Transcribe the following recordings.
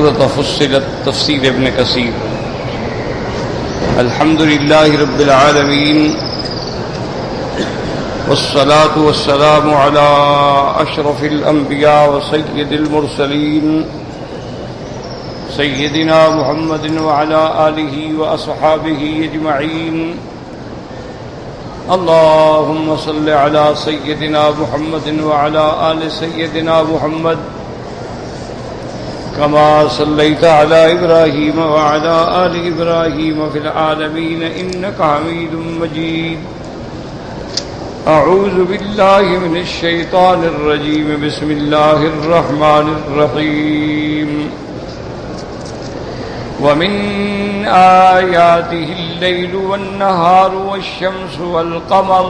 سورة فصلت تفسیر ابن کثیر۔ الحمد للہ رب العالمین والصلاة والسلام على اشرف الانبیاء وسید المرسلین سیدنا محمد وعلى آلہ واصحابہ اجمعین۔ اللهم صل على سيدنا محمد وعلى آل سيدنا محمد كما صليت على إبراهيم وعلى آل إبراهيم في العالمين إنك حميد مجيد۔ أعوذ بالله من الشيطان الرجيم، بسم الله الرحمن الرحيم۔ ومن آياته الليل والنهار والشمس والقمر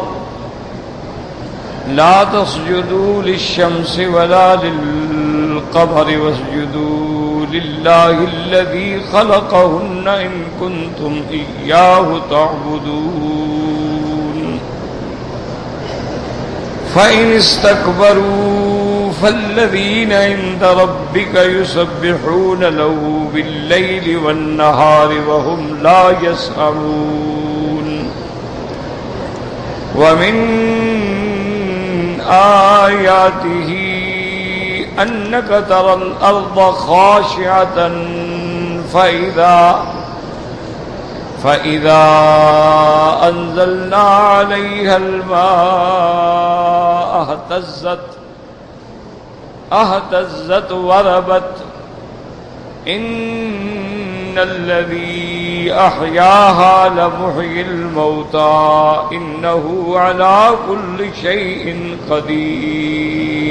لا تسجدوا للشمس ولا للقمر واسجدوا لله الذي خلقهن إن كنتم إياه تعبدون۔ فإن استكبروا فالذين عند ربك يسبحون له بالليل والنهار وهم لا يسأمون۔ ومن آياته أنك ترى الأرض خاشعة فإذا أنزلنا عليها الماء اهتزت وربت إن الذي أحياها لمحيي الموتى إنه على كل شيء قدير۔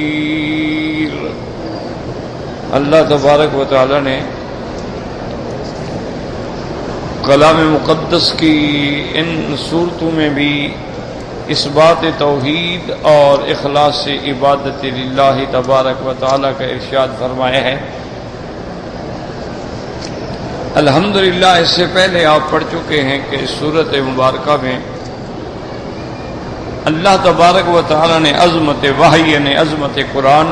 اللہ تبارک و تعالی نے کلام مقدس کی ان صورتوں میں بھی اس بات توحید اور اخلاص سے عبادت للہ تبارک و تعالی کا ارشاد فرمایا ہے۔ الحمدللہ اس سے پہلے آپ پڑھ چکے ہیں کہ اس سورت مبارکہ میں اللہ تبارک و تعالی نے عظمت وحی نے عظمت قرآن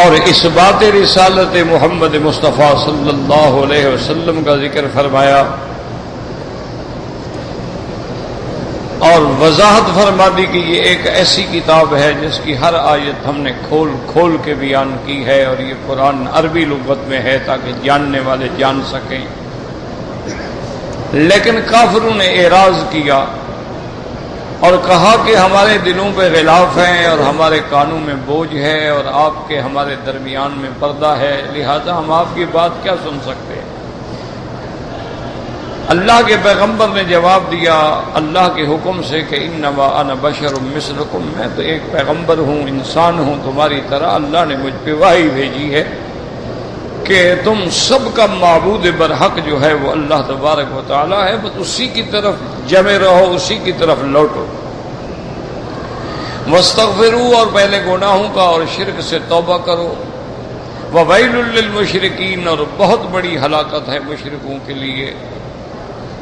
اور اس بات رسالت محمد مصطفیٰ صلی اللہ علیہ وسلم کا ذکر فرمایا اور وضاحت فرما دی کہ یہ ایک ایسی کتاب ہے جس کی ہر آیت ہم نے کھول کھول کے بیان کی ہے، اور یہ قرآن عربی لغت میں ہے تاکہ جاننے والے جان سکیں۔ لیکن کافروں نے اعراض کیا اور کہا کہ ہمارے دلوں پہ غلاف ہیں اور ہمارے کانوں میں بوجھ ہے اور آپ کے ہمارے درمیان میں پردہ ہے، لہذا ہم آپ کی بات کیا سن سکتے ہیں۔ اللہ کے پیغمبر نے جواب دیا اللہ کے حکم سے کہ انما انا بشر مثلکم، میں تو ایک پیغمبر ہوں، انسان ہوں تمہاری طرح۔ اللہ نے مجھ پہ وحی بھیجی ہے کہ تم سب کا معبود برحق جو ہے وہ اللہ تبارک و تعالی ہے، بس اسی کی طرف جمے رہو، اسی کی طرف لوٹو۔ واستغفروا، اور پہلے گناہوں کا اور شرک سے توبہ کرو۔ وویل للمشرکین، اور بہت بڑی ہلاکت ہے مشرکوں کے لیے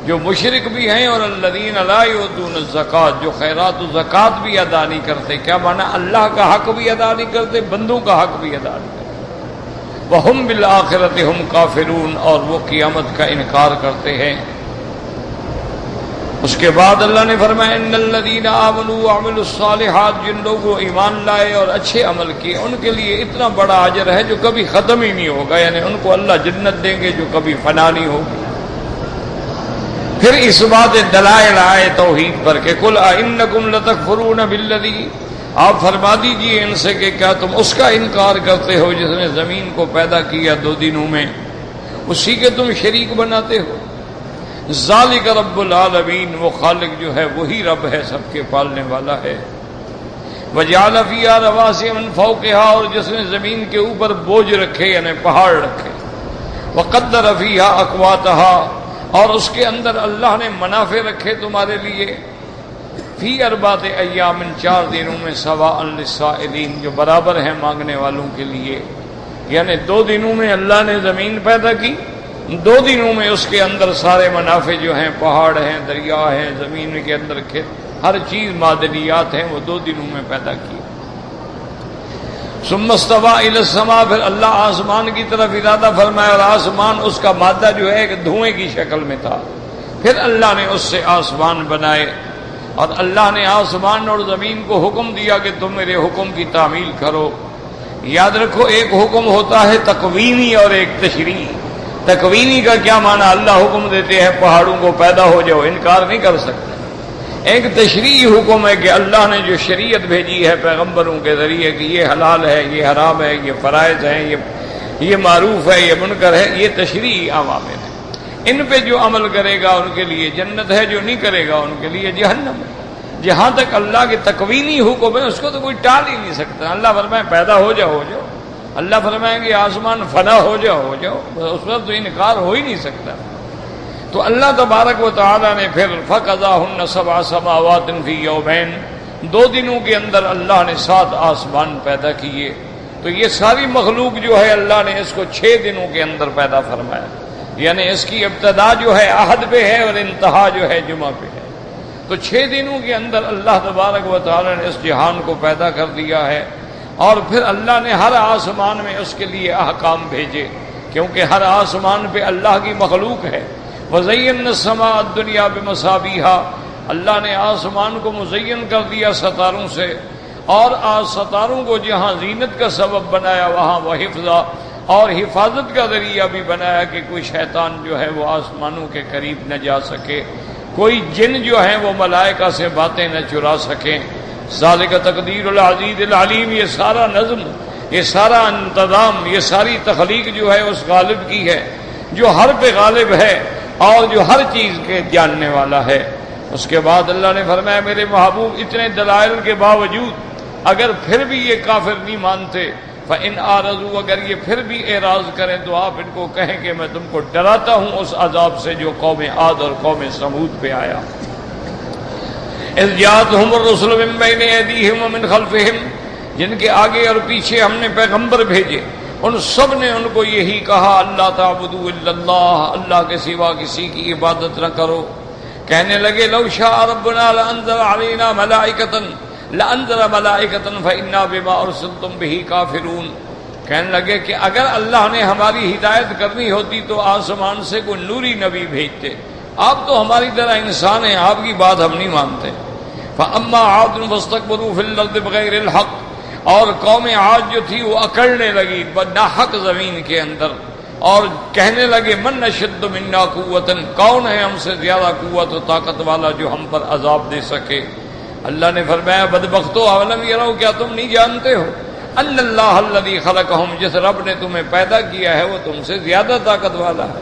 جو مشرک بھی ہیں، اور الذین لا یؤتون الزکوٰۃ، جو خیرات و زکوٰۃ بھی ادا نہیں کرتے۔ کیا معنی؟ اللہ کا حق بھی ادا نہیں کرتے، بندوں کا حق بھی ادا نہیں کرتے۔ وَهُمْ بِالْآخِرَةِ هُمْ کافرون، اور وہ قیامت کا انکار کرتے ہیں۔ اس کے بعد اللہ نے فرمایا ان الذین آمنوا وعملوا الصالحات، جن لوگوں ایمان لائے اور اچھے عمل کیے ان کے لیے اتنا بڑا اجر ہے جو کبھی ختم ہی نہیں ہوگا، یعنی ان کو اللہ جنت دیں گے جو کبھی فنا نہیں ہوگی۔ پھر اس بات دلائل آئے توحید پر کہ قل ائنکم لتکفرون بالذی، آپ فرما دیجئے ان سے کہ کیا تم اس کا انکار کرتے ہو جس نے زمین کو پیدا کیا 2 دنوں میں، اسی کے تم شریک بناتے ہو۔ ذالک رب العالمین، وہ خالق جو ہے وہی رب ہے، سب کے پالنے والا ہے۔ وجعل فیہا رواسیا من فوقہا، اور جس نے زمین کے اوپر بوجھ رکھے یعنی پہاڑ رکھے۔ وقدر فیہا اقواتہا، اور اس کے اندر اللہ نے منافع رکھے تمہارے لیے۔ فی 4 ایام، 4 دنوں میں، سواء للسائلین، جو برابر ہیں مانگنے والوں کے لیے۔ یعنی 2 دنوں میں اللہ نے زمین پیدا کی، 2 دنوں میں اس کے اندر سارے منافع جو ہیں، پہاڑ ہیں، دریا ہیں، زمین کے اندر ہر چیز معدنیات ہیں، وہ 2 دنوں میں پیدا کی۔ ثم استوى الى السماء، پھر اللہ آسمان کی طرف ارادہ فرمایا اور آسمان اس کا مادہ جو ہے ایک دھوئیں کی شکل میں تھا، پھر اللہ نے اس سے آسمان بنائے، اور اللہ نے آسمان اور زمین کو حکم دیا کہ تم میرے حکم کی تعمیل کرو۔ یاد رکھو ایک حکم ہوتا ہے تکوینی اور ایک تشریعی۔ تکوینی کا کیا معنی؟ اللہ حکم دیتے ہیں پہاڑوں کو پیدا ہو جاؤ، انکار نہیں کر سکتے۔ ایک تشریعی حکم ہے کہ اللہ نے جو شریعت بھیجی ہے پیغمبروں کے ذریعے کہ یہ حلال ہے، یہ حرام ہے، یہ فرائض ہیں، یہ معروف ہے، یہ منکر ہے، یہ تشریعی عوامر ہیں۔ ان پہ جو عمل کرے گا ان کے لیے جنت ہے، جو نہیں کرے گا ان کے لیے جہنم ہے۔ جہاں تک اللہ کے تکوینی حکم ہے اس کو تو کوئی ٹال ہی نہیں سکتا۔ اللہ فرمائے پیدا ہو جاؤ، ہو جاؤ۔ اللہ فرمائیں گے آسمان فنا ہو جاؤ، ہو جاؤ، اس پر تو انکار ہو ہی نہیں سکتا۔ تو اللہ تبارک و تعالی نے پھر فَقَضَاهُنَّ سَبْعَ سَمَاوَاتٍ فِي يَوْمَيْنِ، 2 دنوں کے اندر اللہ نے 7 آسمان پیدا کیے۔ تو یہ ساری مخلوق جو ہے اللہ نے اس کو 6 دنوں کے اندر پیدا فرمایا، یعنی اس کی ابتدا جو ہے احد پہ ہے اور انتہا جو ہے جمعہ پہ ہے۔ تو 6 دنوں کے اندر اللہ تبارک و تعالی نے اس جہان کو پیدا کر دیا ہے، اور پھر اللہ نے ہر آسمان میں اس کے لیے احکام بھیجے، کیونکہ ہر آسمان پہ اللہ کی مخلوق ہے۔ وَزَيَّنَّا السَّمَاءَ الدُّنْيَا بِمَصَابِيحَا، اللہ نے آسمان کو مزین کر دیا ستاروں سے، اور ستاروں کو جہاں زینت کا سبب بنایا وہاں وہ حفظہ اور حفاظت کا ذریعہ بھی بنایا کہ کوئی شیطان جو ہے وہ آسمانوں کے قریب نہ جا سکے، کوئی جن جو ہیں وہ ملائکہ سے باتیں نہ چرا سکیں۔ ذالک تقدیر العزیز العلیم، یہ سارا نظم، یہ سارا انتظام، یہ ساری تخلیق جو ہے اس غالب کی ہے جو ہر پہ غالب ہے اور جو ہر چیز کے جاننے والا ہے۔ اس کے بعد اللہ نے فرمایا میرے محبوب اتنے دلائل کے باوجود اگر پھر بھی یہ کافر نہیں مانتے، فَإِنْ آرَزُوا، اگر یہ پھر بھی اعراض کریں تو آپ ان کو کہیں کہ میں تم کو ڈراتا ہوں اس عذاب سے جو قوم عاد اور قوم سمود پہ آیا۔ اِذْ جَاءَتْهُمُ الرُّسُلُ مِنْ بَيْنِ أَيْدِيهِمْ وَمِنْ خَلْفِهِمْ، جن کے آگے اور پیچھے ہم نے پیغمبر بھیجے، ان سب نے ان کو یہی کہا اللہ تعبدوا الا اللہ، اللہ کے سوا کسی کی عبادت نہ کرو۔ کہنے لگے لو شاء ربنا لانزل علینا لانزل ملائکۃ فإنا بما ارسلتم به کافرون، کہنے لگے کہ اگر اللہ نے ہماری ہدایت کرنی ہوتی تو آسمان سے کوئی نوری نبی بھیجتے، آپ تو ہماری طرح انسان ہیں، آپ کی بات ہم نہیں مانتے۔ فاما عاد فاستكبروا في الارض بغیر الحق، اور قوم عاد جو تھی وہ اکڑنے لگی ناحق زمین کے اندر، اور کہنے لگے من اشد منا قوتا، کون ہے ہم سے زیادہ قوت و طاقت والا جو ہم پر عذاب دے سکے۔ اللہ نے فرمایا بدبختو اولم یرو، کیا تم نہیں جانتے ہو ان اللہ الذی خلقہم، جس رب نے تمہیں پیدا کیا ہے وہ تم سے زیادہ طاقت والا ہے۔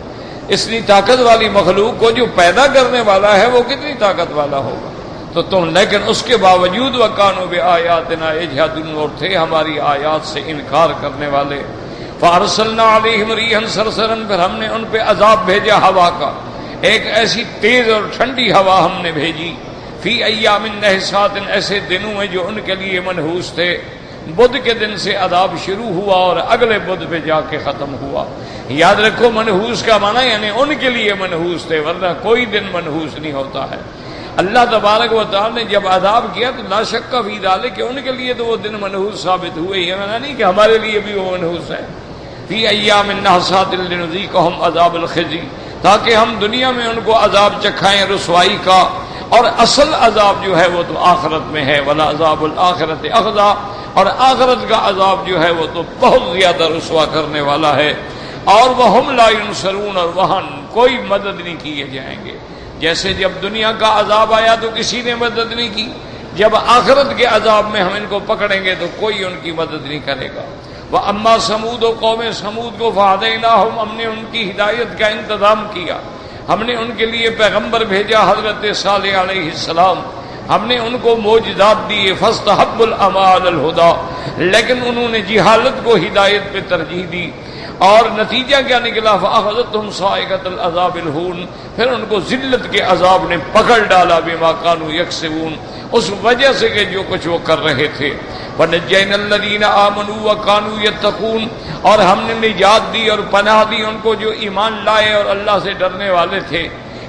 اس لیے طاقت والی مخلوق کو جو پیدا کرنے والا ہے وہ کتنی طاقت والا ہوگا۔ تو تم لیکن اس کے باوجود وَكَانُوا بِآيَاتِنَا يَجْحَدُونَ، اور تھے ہماری آیات سے انکار کرنے والے۔ فَأَرْسَلْنَا عَلَيْهِمْ رِيحًا صَرْصَرًا، پھر ہم نے ان پہ عذاب بھیجا ہوا کا، ایک ایسی تیز اور ٹھنڈی ہوا ہم نے بھیجی، فی ایام نحسات، ایسے دنوں میں جو ان کے لیے منحوس تھے۔ بدھ کے دن سے عذاب شروع ہوا اور اگلے بدھ پہ جا کے ختم ہوا۔ یاد رکھو منحوس کا معنی یعنی ان کے لیے منحوس تھے، ورنہ کوئی دن منحوس نہیں ہوتا ہے۔ اللہ تبارک و تعالی نے جب عذاب کیا تو لا شک فی ذلک، کہ ان کے لیے تو وہ دن منحوس ثابت ہوئے، یہ معنی نہیں کہ ہمارے لیے بھی وہ منحوس ہے۔ فی ایام نحسات لنذیقہم عذاب الخزی، تاکہ ہم دنیا میں ان کو عذاب چکھائیں رسوائی کا، اور اصل عذاب جو ہے وہ تو آخرت میں ہے، ولا عذاب الآخرت اخزی، اور آخرت کا عذاب جو ہے وہ تو بہت زیادہ رسوا کرنے والا ہے۔ اور وہم لا ینصرون، اور وہاں کوئی مدد نہیں کیے جائیں گے۔ جیسے جب دنیا کا عذاب آیا تو کسی نے مدد نہیں کی، جب آخرت کے عذاب میں ہم ان کو پکڑیں گے تو کوئی ان کی مدد نہیں کرے گا۔ وَأَمَّا ثَمُودُ، قوم سمود کو فَهَدَيْنَاهُمْ، ہم نے ان کی ہدایت کا انتظام کیا، ہم نے ان کے لیے پیغمبر بھیجا حضرت صالح علیہ السلام، ہم نے ان کو معجزات دیے، فَاسْتَحَبُّوا الْعَمَىٰ عَلَى الْهُدَىٰ، لیکن انہوں نے جہالت کو ہدایت پہ ترجیح دی، اور نتیجہ کیا نکلا؟ فَأَخَذَتْهُمْ صَاعِقَةُ الْعَذَابِ الْهُونِ، پھر ان کو ذلت کے عذاب نے پکڑ ڈالا، بِمَا كَانُوا يَكْسِبُونَ، اس وجہ سے کہ جو کچھ وہ کر رہے تھے۔ وَنَجَّيْنَا الَّذِينَ آمَنُوا وَكَانُوا يَتَّقُونَ، اور ہم نے نجات دی اور پناہ دی ان کو جو ایمان لائے اور اللہ سے ڈرنے والے تھے۔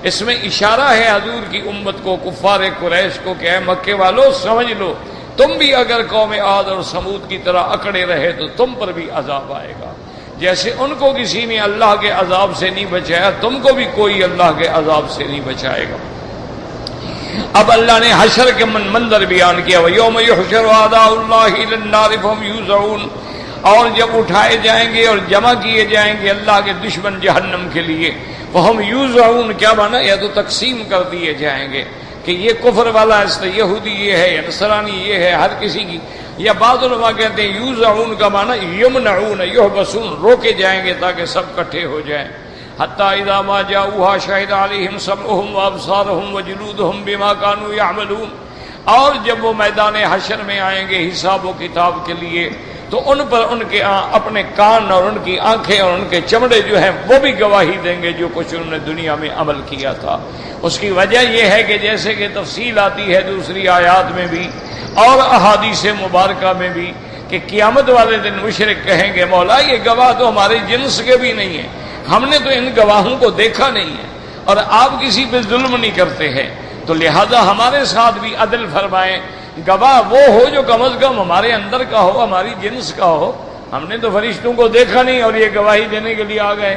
اس میں اشارہ ہے حضور کی امت کو، کفار قریش کو، کہ اے مکے والو سمجھ لو تم بھی اگر قوم عاد اور سمود کی طرح اکڑے رہے تو تم پر بھی عذاب آئے گا. جیسے ان کو کسی نے اللہ کے عذاب سے نہیں بچایا، تم کو بھی کوئی اللہ کے عذاب سے نہیں بچائے گا. اب اللہ نے حشر کے منظر بیان کیا، وَيَوْمَ يُحْشَرُ أَعْدَاءُ اللَّهِ إِلَى النَّارِ فَهُمْ يُوزَعُونَ، اور جب اٹھائے جائیں گے اور جمع کیے جائیں گے اللہ کے دشمن جہنم کے لیے، وَهُمْ يُوزَعُونَ کیا مانا؟ یا تو تقسیم کر دیے جائیں گے کہ یہ کفر والا اس طرح، یہودی یہ ہے یا نصرانی یہ ہے، ہر کسی کی. یا بعض علماء کہتے ہیں یوزعون کا معنی یمنعون یحبسون، روکے جائیں گے تاکہ سب اکٹھے ہو جائیں. حتی اذا ما جاؤوها شہد علیہم سمعہم وابصارہم وجلودہم بما كانوا يعملون، اور جب وہ میدان حشر میں آئیں گے حساب و کتاب کے لیے تو ان پر ان کے اپنے کان اور ان کی آنکھیں اور ان کے چمڑے جو ہیں وہ بھی گواہی دیں گے جو کچھ انہوں نے دنیا میں عمل کیا تھا. اس کی وجہ یہ ہے کہ جیسے کہ تفصیل آتی ہے دوسری آیات میں بھی اور احادیث مبارکہ میں بھی کہ قیامت والے دن مشرک کہیں گے مولا یہ گواہ تو ہمارے جنس کے بھی نہیں ہیں، ہم نے تو ان گواہوں کو دیکھا نہیں ہے اور آپ کسی پہ ظلم نہیں کرتے ہیں، تو لہذا ہمارے ساتھ بھی عدل فرمائیں. گواہ وہ ہو جو کم از کم ہمارے اندر کا ہو، ہماری جنس کا ہو. ہم نے تو فرشتوں کو دیکھا نہیں اور یہ گواہی دینے کے لیے آ گئے.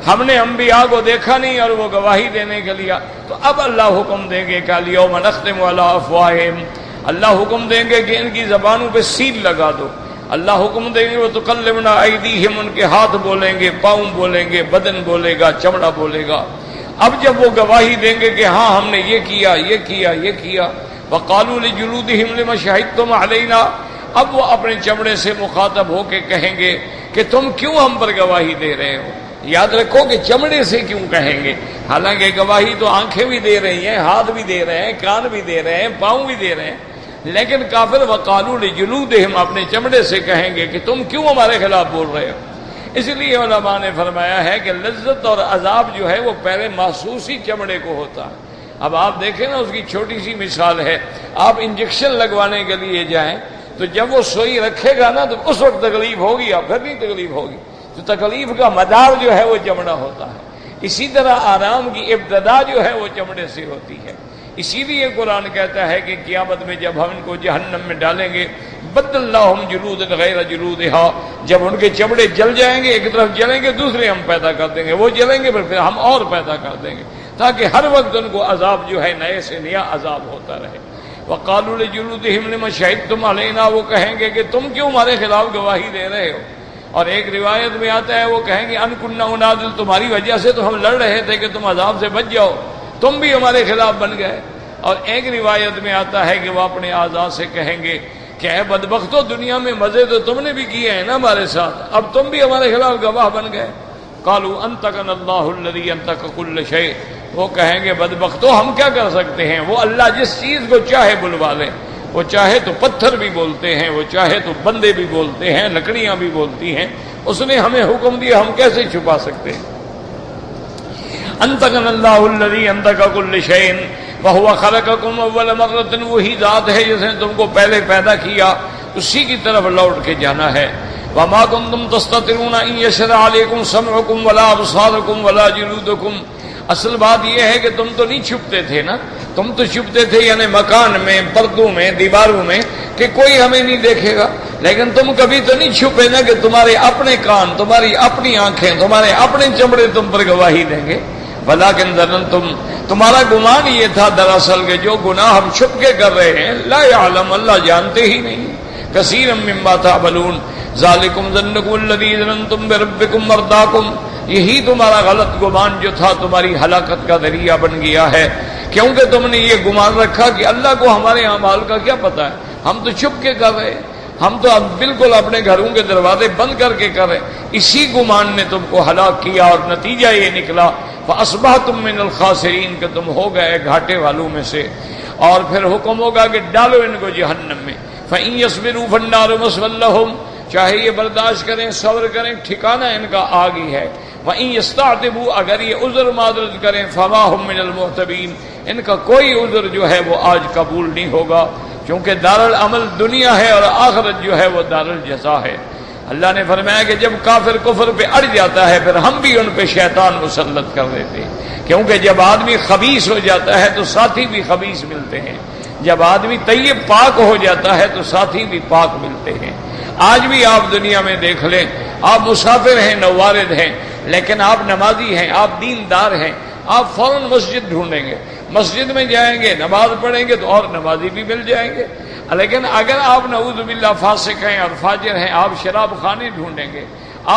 ہم نے انبیاء کو دیکھا نہیں اور وہ گواہی دینے کے لیے. تو اب اللہ حکم دیں گے کہ الیوم نختم علی افواہہم، اللہ حکم دیں گے کہ ان کی زبانوں پہ سیل لگا دو. اللہ حکم دیں گے وتکلمنا ایدیہم، ان کے ہاتھ بولیں گے، پاؤں بولیں گے، بدن بولے گا، چمڑا بولے گا. اب جب وہ گواہی دیں گے کہ ہاں ہم نے یہ کیا یہ کیا یہ کیا، وقالوا لجلودہم لم شہدتم علینا، اب وہ اپنے چمڑے سے مخاطب ہو کے کہیں گے کہ تم کیوں ہم پر گواہی دے رہے ہو. یاد رکھو کہ چمڑے سے کیوں کہیں گے، حالانکہ گواہی تو آنکھیں بھی دے رہی ہیں، ہاتھ بھی دے رہے ہیں، کان بھی دے رہے ہیں، پاؤں بھی دے رہے ہیں، لیکن کافر وقالوا لجلودہم اپنے چمڑے سے کہیں گے کہ تم کیوں ہمارے خلاف بول رہے ہو. اس لیے علماء نے فرمایا ہے کہ لذت اور عذاب جو ہے وہ پہلے محسوس ہی چمڑے کو ہوتا ہے. اب آپ دیکھیں نا، اس کی چھوٹی سی مثال ہے، آپ انجیکشن لگوانے کے لیے جائیں تو جب وہ سوئی رکھے گا نا تو اس وقت تکلیف ہوگی، اب پھر نہیں تکلیف ہوگی. تو تکلیف کا مدار جو ہے وہ چمڑا ہوتا ہے. اسی طرح آرام کی ابتدا جو ہے وہ چمڑے سے ہوتی ہے. اسی لیے قرآن کہتا ہے کہ قیامت میں جب ہم ان کو جہنم میں ڈالیں گے بدلناہم جلودا غیر جلودہا، جب ان کے چمڑے جل جائیں گے، ایک طرف جلیں گے دوسرے ہم پیدا کر دیں گے، وہ جلیں گے پھر ہم اور پیدا کر دیں گے، تاکہ ہر وقت ان کو عذاب جو ہے نئے سے نیا عذاب ہوتا رہے. وقالوا لجلودہم لم شہدتم علینا، وہ کہیں گے کہ تم کیوں ہمارے خلاف گواہی دے رہے ہو. اور ایک روایت میں آتا ہے وہ کہیں گے ان کنا انادل، تمہاری وجہ سے تو ہم لڑ رہے تھے کہ تم عذاب سے بچ جاؤ، تم بھی ہمارے خلاف بن گئے. اور ایک روایت میں آتا ہے کہ وہ اپنے اعضاء سے کہیں گے کہ اے بدبختو، دنیا میں مزے تو تم نے بھی کیے ہیں نا ہمارے ساتھ، اب تم بھی ہمارے خلاف گواہ بن گئے. قالوا انطقنا اللہ الذی انطق کل شیء، وہ کہیں گے بدبختو ہم کیا کر سکتے ہیں، وہ اللہ جس چیز کو چاہے بلوا لے، وہ چاہے تو پتھر بھی بولتے ہیں، وہ چاہے تو بندے بھی بولتے ہیں، لکڑیاں بھی بولتی ہیں، اس نے ہمیں حکم دیا، ہم کیسے چھپا سکتے ہیں. انطقنا اللہ الذی انطق کل شیء وَهُوَ خَلَقَكُمْ أَوَّلَ مَرَّةٍ، وہی ذات ہے جس نے تم کو پہلے پیدا کیا، اسی کی طرف لوٹ کے جانا ہے. وَمَا كُنْتُمْ تَسْتَطِيعُونَ أَن يَشْهَدَ عَلَيْكُمْ سَمْعُكُمْ وَلَا أَبْصَارُكُمْ وَلَا جُلُودُكُمْ. اصل بات یہ ہے کہ تم تو نہیں چھپتے تھے نا، تم تو چھپتے تھے یعنی مکان میں، پردوں میں، دیواروں میں، کہ کوئی ہمیں نہیں دیکھے گا. لیکن تم کبھی تو نہیں چھپے نا کہ تمہارے اپنے کان، تمہاری اپنی آنکھیں، تمہارے اپنے چمڑے تم پر گواہی دیں گے. وَلَٰكِنْ ظَنَنْتُمْ، تمہارا گمان یہ تھا دراصل کہ جو گناہ ہم چھپ کے کر رہے ہیں لا يعلم، اللہ جانتے ہی نہیں. كَثِيرًا مِّمَّا تَعْمَلُونَ ذَلِكُمْ ظَنُّكُمُ الَّذِي ظَنَنْتُمْ بِرَبِّكُمْ وَارْدَاكُمْ، یہی تمہارا غلط گمان جو تھا تمہاری ہلاکت کا ذریعہ بن گیا ہے، کیونکہ تم نے یہ گمان رکھا کہ اللہ کو ہمارے اعمال کا کیا پتہ ہے، ہم تو چھپ کے کر رہے ہیں، ہم تو اب بالکل اپنے گھروں کے دروازے بند کر کے کر رہے. اسی گمان نے تم کو ہلاک کیا اور نتیجہ یہ نکلا فَأَصْبَحْتُم مِّنَ الْخَاسِرِينَ کہ تم ہو گئے گھاٹے والوں میں سے. اور پھر حکم ہوگا کہ ڈالو ان کو جہنم میں. فَإِن يَصْبِرُوا فَالنَّارُ مَثْوًى لَّهُمْ، چاہے یہ برداشت کریں، صبر کریں، ٹھکانہ ان کا آگ ہی ہے. وَإِن يَسْتَعْتِبُوا، اگر یہ عذر معذرت کریں، فَمَا هُم مِّنَ الْمُعْتَبِينَ، ان کا کوئی عذر جو ہے وہ آج قبول نہیں ہوگا، کیونکہ دارالعمل دنیا ہے اور آخرت جو ہے وہ دارالجزا ہے. اللہ نے فرمایا کہ جب کافر کفر پہ اڑ جاتا ہے پھر ہم بھی ان پہ شیطان مسلط کر دیتے ہیں، کیونکہ جب آدمی خبیث ہو جاتا ہے تو ساتھی بھی خبیث ملتے ہیں. جب آدمی طیب پاک ہو جاتا ہے تو ساتھی بھی پاک ملتے ہیں۔ آج بھی آپ دنیا میں دیکھ لیں، آپ مسافر ہیں، نوارد ہیں، لیکن آپ نمازی ہیں، آپ دیندار ہیں، آپ فوراً مسجد ڈھونڈیں گے، مسجد میں جائیں گے، نماز پڑھیں گے تو اور نمازی بھی مل جائیں گے۔ لیکن اگر آپ نعوذ باللہ فاسق ہیں اور فاجر ہیں، آپ شراب خانے ڈھونڈیں گے،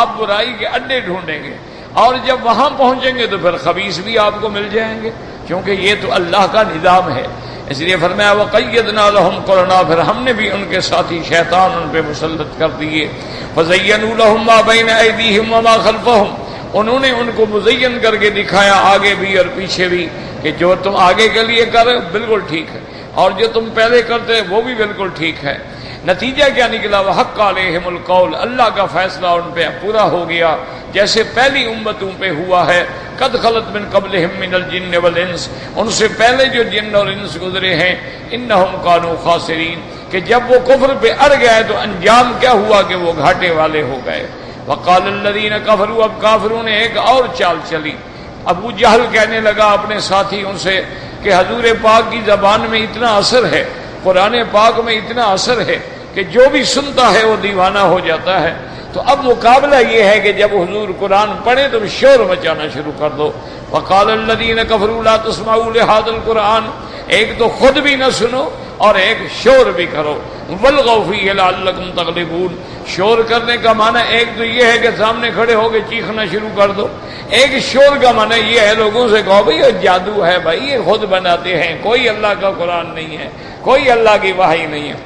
آپ برائی کے اڈے ڈھونڈیں گے، اور جب وہاں پہنچیں گے تو پھر خبیث بھی آپ کو مل جائیں گے، کیونکہ یہ تو اللہ کا نظام ہے۔ اس لیے فرمایا وَقَيَّدْنَا لَهُمْ قُرَنَا، پھر ہم نے بھی ان کے ساتھی شیطان ان پہ مسلط کر دیے۔ فَزَيَّنُوا لَهُم مَّا بَيْنَ أَيْدِيهِمْ وَمَا خَلْفَهُمْ، انہوں نے ان کو مزین کر کے دکھایا آگے بھی اور پیچھے بھی کہ جو تم آگے کے لیے کر رہے ہو بالکل ٹھیک ہے، اور جو تم پہلے کرتے وہ بھی بالکل ٹھیک ہے۔ نتیجہ کیا نکلا؟ وَحَقَّ عَلَيْهِمُ الْقَوْلُ، اللہ کا فیصلہ ان پہ پورا ہو گیا جیسے پہلی امتوں پہ ہوا ہے۔ قد خلت من قبلہم من الجن والانس، ان سے پہلے جو جن اور انس گزرے ہیں، انہم کانوا خاسرین، کہ جب وہ کفر پہ اڑ گئے تو انجام کیا ہوا کہ وہ گھاٹے والے ہو گئے۔ وقال الذین کفروا، اب کافروں نے ایک اور چال چلی۔ ابو جہل کہنے لگا اپنے ساتھیوں سے کہ حضور پاک کی زبان میں اتنا اثر ہے، قرآن پاک میں اتنا اثر ہے کہ جو بھی سنتا ہے وہ دیوانہ ہو جاتا ہے، تو اب مقابلہ یہ ہے کہ جب حضور قرآن پڑھے تو شور مچانا شروع کر دو۔ وقال الذین کفروا لا تسمعوا لهذا القرآن، ایک تو خود بھی نہ سنو اور ایک شور بھی کرو۔ والغوا فیہ لعلکم تغلبون، شور کرنے کا معنی ایک تو یہ ہے کہ سامنے کھڑے ہو کے چیخنا شروع کر دو، ایک شور کا معنی یہ ہے لوگوں سے کہو بھائی یہ جادو ہے، بھائی یہ خود بناتے ہیں، کوئی اللہ کا قرآن نہیں ہے، کوئی اللہ کی وحی نہیں ہے۔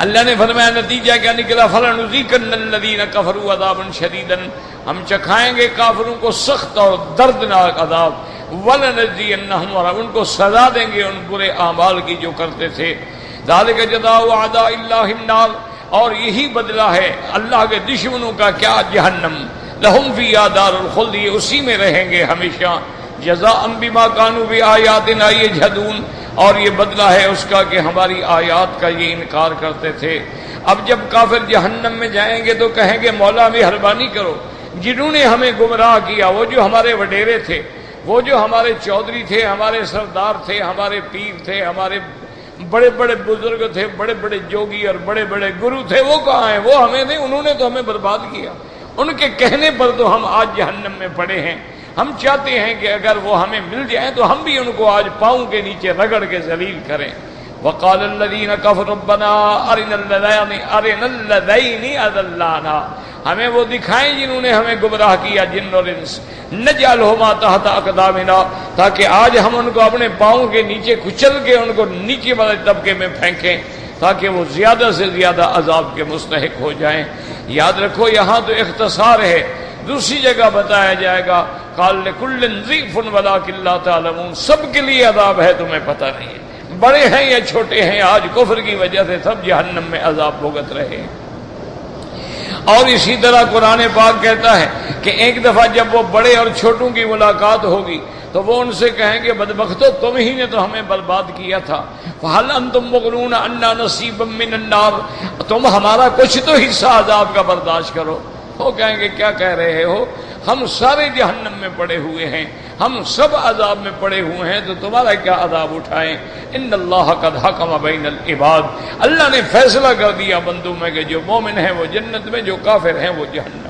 اللہ نے فرمایا نتیجہ کیا نکلا؟ فَلَنُذِيقَنَّ الَّذِينَ كَفَرُوا عَذَابًا شَدِيدًا، ہم چکھائیں گے کافروں کو سخت اور دردناک عذاب۔ وَلَنَجْزِيَنَّهُمْ، اور ان کو سزا دیں گے ان برے اعمال کی جو کرتے تھے۔ ذَلِكَ جَزَاءُ أَعْدَاءِ اللَّهِ النَّارُ، اور یہی بدلہ ہے اللہ کے دشمنوں کا، کیا؟ جہنم۔ لَهُمْ فِيهَا دَارُ الْخُلْدِ، یہ اسی میں رہیں گے ہمیشہ۔ جزاء بما كانوا بآياتنا يجحدون، اور یہ بدلہ ہے اس کا کہ ہماری آیات کا یہ انکار کرتے تھے۔ اب جب کافر جہنم میں جائیں گے تو کہیں گے مولا مہربانی کرو، جنہوں نے ہمیں گمراہ کیا، وہ جو ہمارے وڈیرے تھے، وہ جو ہمارے چودھری تھے، ہمارے سردار تھے، ہمارے پیر تھے، ہمارے بڑے بڑے بزرگ تھے، بڑے بڑے جوگی اور بڑے بڑے گرو تھے، وہ کہاں ہیں؟ وہ ہمیں نہیں، انہوں نے تو ہمیں برباد کیا، ان کے کہنے پر تو ہم آج جہنم میں پڑے ہیں۔ ہم چاہتے ہیں کہ اگر وہ ہمیں مل جائیں تو ہم بھی ان کو آج پاؤں کے نیچے رگڑ کے ذلیل کریں۔ وقال الذین کفروا ربنا ارنا الذین اضلانا، ہمیں وہ دکھائیں جنہوں نے ہمیں گمراہ کیا، جن اور انس، نجعلہما تحت اقدامنا، تاکہ آج ہم ان کو اپنے پاؤں کے نیچے کچل کے ان کو نیچے والے طبقے میں پھینکیں، تاکہ وہ زیادہ سے زیادہ عذاب کے مستحق ہو جائیں۔ یاد رکھو یہاں تو اختصار ہے، دوسری جگہ بتایا جائے گا قال لکل ضعف ولکن لا تعلمون، سب کے لیے عذاب ہے، تمہیں پتہ نہیں ہے، بڑے ہیں یا چھوٹے ہیں، آج کفر کی وجہ سے سب جہنم میں عذاب بھگت رہے ہیں۔ اور اسی طرح قرآن پاک کہتا ہے کہ ایک دفعہ جب وہ بڑے اور چھوٹوں کی ملاقات ہوگی تو وہ ان سے کہیں گے بدبختو تم ہی نے تو ہمیں برباد کیا تھا، فَهَلْ أَنْتُمْ مُغْنُونَ عَنَّا نَصِيبًا مِّنَ النَّارِ، تم ہمارا کچھ تو حصہ عذاب کا برداشت کرو۔ وہ کہیں گے کیا کہہ رہے ہو، ہم سارے جہنم میں پڑے ہوئے ہیں، ہم سب عذاب میں پڑے ہوئے ہیں، تو تمہارا کیا عذاب اٹھائیں۔ ان اللہ قد حکم بین العباد، اللہ نے فیصلہ کر دیا بندوں میں کہ جو مومن ہیں وہ جنت میں، جو کافر ہیں وہ جہنم۔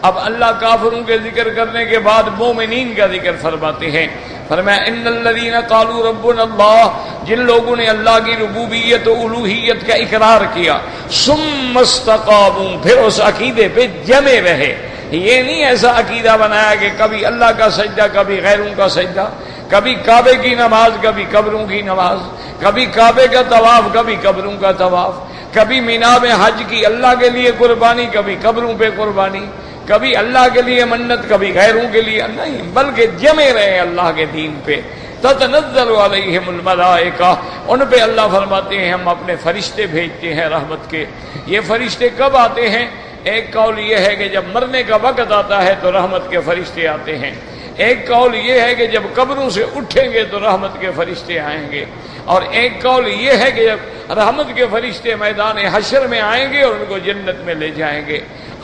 اب اللہ کافروں کے ذکر کرنے کے بعد مومنین کا ذکر فرماتے ہیں، فرمایا ان الذین قالوا ربنا اللہ، جن لوگوں نے اللہ کی ربوبیت و الوہیت کا اقرار کیا، ثم استقاموا، پھر اس عقیدے پہ جمے رہے۔ یہ نہیں ایسا عقیدہ بنایا کہ کبھی اللہ کا سجدہ کبھی غیروں کا سجدہ، کبھی کعبے کی نماز کبھی قبروں کی نماز، کبھی کعبے کا طواف کبھی قبروں کا طواف، کبھی مینا میں حج کی اللہ کے لیے قربانی کبھی قبروں پہ قربانی، کبھی اللہ کے لیے منت کبھی غیروں کے لیے، نہیں، بلکہ جمے رہے اللہ کے دین پہ۔ تتنزل علیہم الملائکہ، ان پہ اللہ فرماتے ہیں ہم اپنے فرشتے بھیجتے ہیں رحمت کے۔ یہ فرشتے کب آتے ہیں؟ ایک قول یہ ہے کہ جب مرنے کا وقت آتا ہے تو رحمت کے فرشتے آتے ہیں، ایک قول یہ ہے کہ جب قبروں سے اٹھیں گے تو رحمت کے فرشتے آئیں گے، اور ایک قول یہ ہے کہ جب رحمت کے فرشتے میدان حشر میں آئیں گے اور ان کو جنت میں لے جائیں گے۔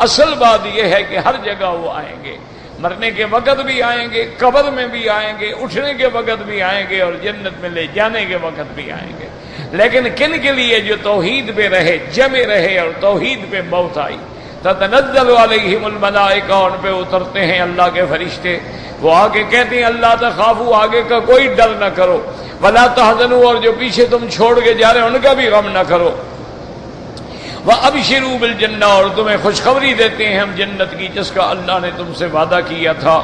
اصل بات یہ ہے کہ ہر جگہ وہ آئیں گے۔ مرنے کے وقت بھی آئیں گے، قبر میں بھی آئیں گے، اٹھنے کے وقت بھی آئیں گے، اور جنت میں لے جانے کے وقت بھی آئیں گے۔ لیکن کن کے لیے؟ جو توحید پہ رہے، جمے رہے اور توحید پہ موت آئی۔ تتنزل علیہم الملائکہ، ان پہ اترتے ہیں اللہ کے فرشتے، وہ آگے کہتے ہیں اللہ تخافوا، آگے کا کوئی ڈر نہ کرو، ولا تحزنوا، اور جو پیچھے تم چھوڑ کے جا رہے ہیں ان کا بھی غم نہ کرو، وَأَبْشِرُوا بِالْجَنَّةِ، اور تمہیں خوشخبری دیتے ہیں ہم جنت کی جس کا اللہ نے تم سے وعدہ کیا تھا۔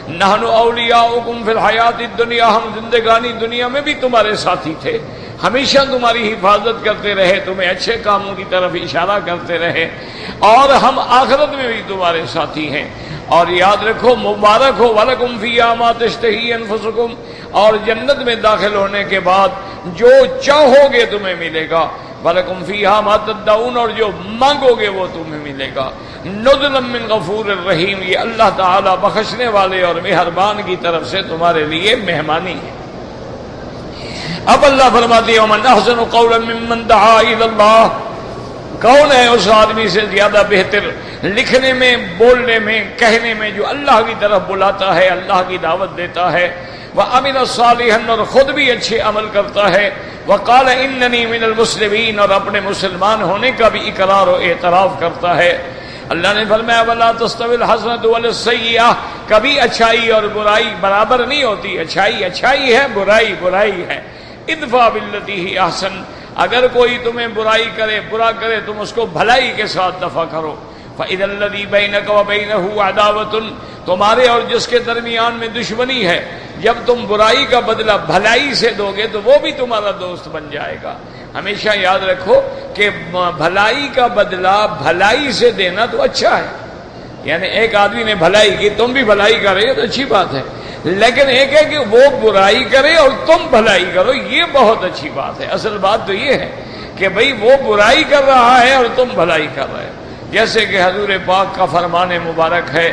نَحْنُ أَوْلِيَاؤُكُمْ فِي الْحَيَاةِ الدُّنْيَا، ہم زندگانی دنیا میں بھی تمہارے ساتھی تھے، ہمیشہ تمہاری حفاظت کرتے رہے، تمہیں اچھے کاموں کی طرف اشارہ کرتے رہے، اور ہم آخرت میں بھی تمہارے ساتھی ہیں۔ اور یاد رکھو، مبارک ہو وَلَكُمْ فِيهَا مَا تَشْتَهِي أَنفُسُكُمْ، اور جنت میں داخل ہونے کے بعد جو چاہو گے تمہیں ملے گا، وَلَكُمْ فِيهَا مَا تَدَّعُونَ، اور جو مانگو گے وہ تمہیں ملے گا۔ نُزُلًا مِّن غَفُورٍ رَحِيمٍ، یہ اللہ تعالیٰ بخشنے والے اور مہربان کی طرف سے تمہارے لیے مہمانی ہے۔ اب اللہ فرماتے ہیں وَمَنْ أَحْسَنُ قَوْلًا مِّمَّنْ دَعَا إِلَى اللَّهِ، کون ہے اس آدمی سے زیادہ بہتر لکھنے میں، بولنے میں، کہنے میں، جو اللہ کی طرف بلاتا ہے، اللہ کی دعوت دیتا ہے، وَعَمِلَ صَالِحًا، اور خود بھی اچھے عمل کرتا ہے، وَقَالَ إِنَّنِي مِنَ الْمُسْلِمِينَ، اور اپنے مسلمان ہونے کا بھی اقرار و اعتراف کرتا ہے۔ اللہ نے فرمایا وَلَا تَسْتَوِي الْحَسَنَةُ وَلَا السَّيِّئَةُ، کبھی اچھائی اور برائی برابر نہیں ہوتی، اچھائی اچھائی ہے، برائی برائی ہے۔ ادفع باللتی ہی احسن، اگر کوئی تمہیں برائی کرے، برا کرے، تم اس کو بھلائی کے ساتھ دفع کرو۔ فَإِذَا الَّذِي بَيْنَكَ وَبَيْنَهُ عَدَاوَةٌ، تمہارے اور جس کے درمیان میں دشمنی ہے، جب تم برائی کا بدلہ بھلائی سے دو گے تو وہ بھی تمہارا دوست بن جائے گا۔ ہمیشہ یاد رکھو کہ بھلائی کا بدلہ بھلائی سے دینا تو اچھا ہے، یعنی ایک آدمی نے بھلائی کی، تم بھی بھلائی کر رہے ہو تو اچھی بات ہے، لیکن ایک ہے کہ وہ برائی کرے اور تم بھلائی کرو، یہ بہت اچھی بات ہے۔ اصل بات تو یہ ہے کہ بھئی وہ برائی کر رہا ہے اور تم بھلائی کر رہے ہو، جیسے کہ حضور پاک کا فرمان مبارک ہے،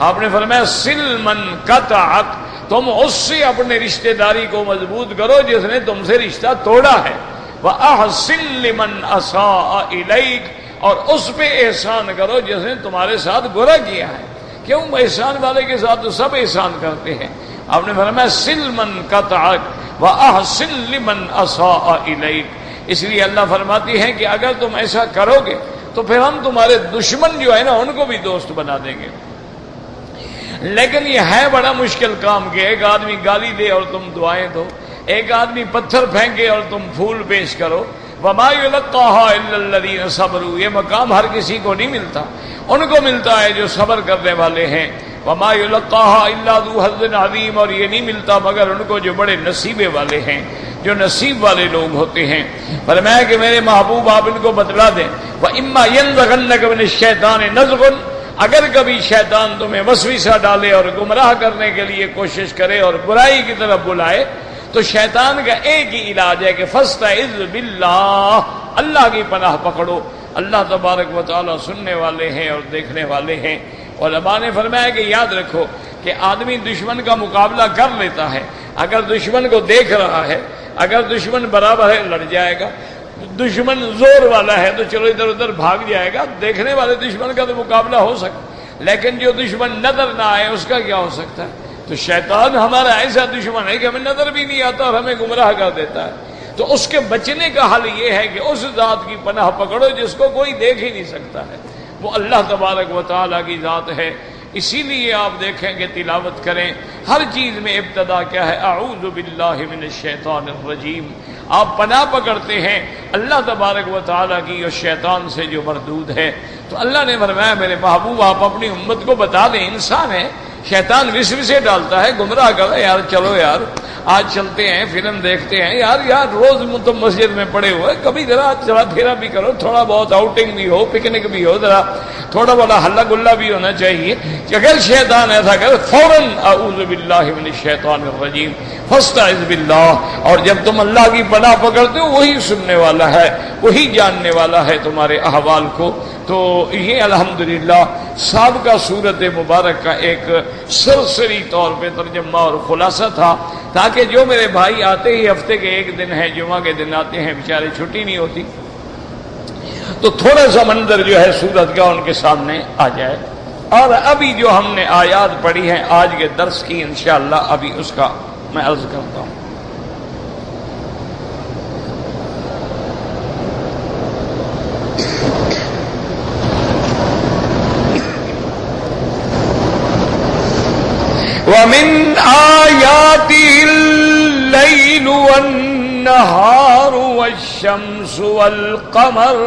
آپ نے فرمایا سل من قطعک، تم اس سے اپنے رشتہ داری کو مضبوط کرو جس نے تم سے رشتہ توڑا ہے، وَأَحْسِن لِمَنْ أَسَاءَ إِلَيْكَ، اور اس پہ احسان کرو جس نے تمہارے ساتھ برا کیا ہے۔ کیوں؟ احسان والے کے ساتھ تو سب احسان کرتے ہیں۔ آپ نے فرمایا سل من قطعک وَأَحْسِن لِمَنْ أَسَاءَ إِلَيْكَ، اس لیے اللہ فرماتی ہے کہ اگر تم ایسا کرو گے تو پھر ہم تمہارے دشمن جو ہے نا ان کو بھی دوست بنا دیں گے۔ لیکن یہ ہے بڑا مشکل کام کہ ایک آدمی گالی دے اور تم دعائیں دو، ایک آدمی پتھر پھینکے اور تم پھول پیش کرو۔ وَمَا يُلَقَّاهَا إِلَّا الَّذِينَ صَبَرُوا، یہ مقام ہر کسی کو نہیں ملتا، ان کو ملتا ہے جو صبر کرنے والے ہیں۔ وَمَا يُلَقَّاهَا إِلَّا ذُو حَظٍّ عَظِيمٍ، اور یہ نہیں ملتا مگر ان کو جو بڑے نصیبے والے ہیں، جو نصیب والے لوگ ہوتے ہیں۔ فرمایا کہ میرے محبوب آپ ان کو بتلا دیں وَإِمَّا يَنزَغَنَّكَ مِنَ الشَّيْطَانِ نَزْغٌ، اگر کبھی شیطان تمہیں وسوسہ ڈالے اور گمراہ کرنے کے لیے کوشش کرے اور برائی کی طرف بلائے، تو شیطان کا ایک ہی علاج ہے کہ فاستعذ باللہ، اللہ کی پناہ پکڑو۔ اللہ تبارک و تعالی سننے والے ہیں اور دیکھنے والے ہیں۔ علماء نے فرمایا کہ یاد رکھو کہ آدمی دشمن کا مقابلہ کر لیتا ہے، اگر دشمن کو دیکھ رہا ہے، اگر دشمن برابر ہے لڑ جائے گا، دشمن زور والا ہے تو چلو ادھر ادھر بھاگ جائے گا، دیکھنے والے دشمن کا تو مقابلہ ہو سکتا، لیکن جو دشمن نظر نہ آئے اس کا کیا ہو سکتا ہے؟ تو شیطان ہمارا ایسا دشمن ہے کہ ہمیں نظر بھی نہیں آتا اور ہمیں گمراہ کر دیتا ہے۔ تو اس کے بچنے کا حل یہ ہے کہ اس ذات کی پناہ پکڑو جس کو کوئی دیکھ ہی نہیں سکتا ہے، وہ اللہ تبارک و تعالیٰ کی ذات ہے۔ اسی لیے آپ دیکھیں کہ تلاوت کریں، ہر چیز میں ابتدا کیا ہے؟ اعوذ باللہ من الشیطان الرجیم، آپ پناہ پکڑتے ہیں اللہ تبارک و تعالیٰ کی اور شیطان سے جو مردود ہے۔ تو اللہ نے فرمایا میرے محبوب آپ اپنی امت کو بتا دیں، انسان ہے، شیطان وسوسے ڈالتا ہے، گمراہ کر رہا ہے، یار چلو یار آج چلتے ہیں فلم دیکھتے ہیں، یار روز تم مسجد میں پڑے ہوئے، کبھی ذرا چلا پھیرا بھی کرو، تھوڑا بہت آؤٹنگ بھی ہو، پکنک بھی ہو، ذرا تھوڑا بڑا ہلا گلا بھی ہونا چاہیے۔ کہ اگر شیطان ایسا کرے فوراً اعوذ باللہ من الشیطان الرجیم فاستعذ باللہ، اور جب تم اللہ کی پناہ پکڑتے ہو وہی سننے والا ہے، وہی جاننے والا ہے تمہارے احوال کو۔ تو یہ الحمدللہ سابقہ صورت مبارک کا ایک سرسری طور پہ ترجمہ اور خلاصہ تھا، تاکہ جو میرے بھائی آتے ہی ہفتے کے ایک دن ہے، جمعہ کے دن آتے ہیں، بیچارے چھٹی نہیں ہوتی، تو تھوڑا سا منظر جو ہے سورت کا ان کے سامنے آ جائے۔ اور ابھی جو ہم نے آیات پڑھی ہیں آج کے درس کی انشاءاللہ ابھی اس کا میں عرض کرتا ہوں. وَمِنْ آيَاتِهِ اللَّيْلُ وَالنَّهَارُ وَالشَّمْسُ وَالْقَمَرُ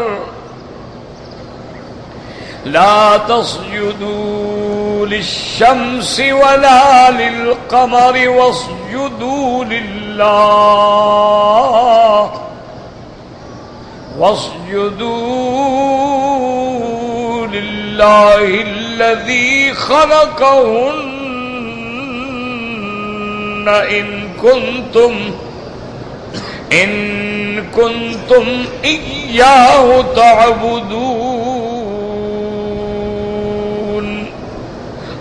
لَا تَسْجُدُوا لِلشَّمْسِ وَلَا لِلْقَمَرِ وَاسْجُدُوا لِلَّهِ الَّذِي خَلَقَهُنَّ إن كنتم إياه تعبدون.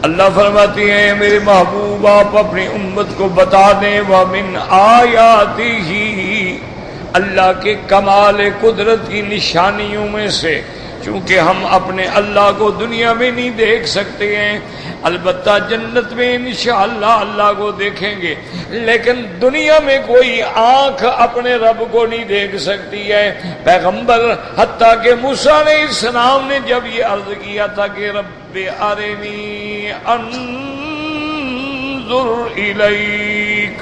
اللہ فرماتی ہیں میرے محبوب آپ اپنی امت کو بتا دیں وَمِنْ آیاتِهِ اللہ کے کمال قدرت کی نشانیوں میں سے. چونکہ ہم اپنے اللہ کو دنیا میں نہیں دیکھ سکتے ہیں، البتہ جنت میں انشاءاللہ اللہ کو دیکھیں گے، لیکن دنیا میں کوئی آنکھ اپنے رب کو نہیں دیکھ سکتی ہے. پیغمبر حتیٰ کہ موسیٰ علیہ السلام نے جب یہ عرض کیا تھا کہ رب ارنی انظر الیک،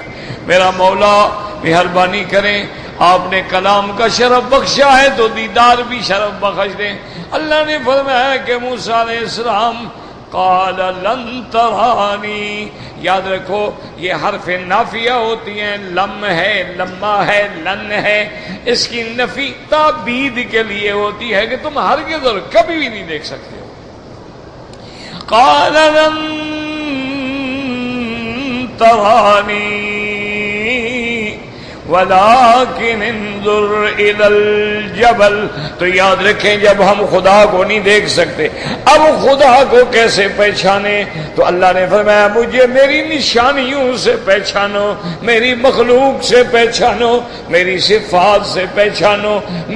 میرا مولا مہربانی کریں آپ نے کلام کا شرف بخشا ہے تو دیدار بھی شرف بخش دیں. اللہ نے فرمایا کہ موسیٰ علیہ السلام قال لن ترانی، یاد رکھو یہ حرف نافیہ ہوتی ہیں، لم ہے، لما ہے، لن ہے، اس کی نفی تعبید کے لیے ہوتی ہے کہ تم ہرگز اور کبھی بھی نہیں دیکھ سکتے ہو. قال لن ترانی وَلَكِنْ انظُرْ إِلَى الْجَبَلِ. تو یاد رکھیں جب ہم خدا کو نہیں دیکھ سکتے اب خدا کو کیسے پہچانے؟ تو اللہ نے فرمایا مجھے میری نشانیوں سے پہچانو، میری مخلوق سے پہچانو، میری صفات سے پہچانو،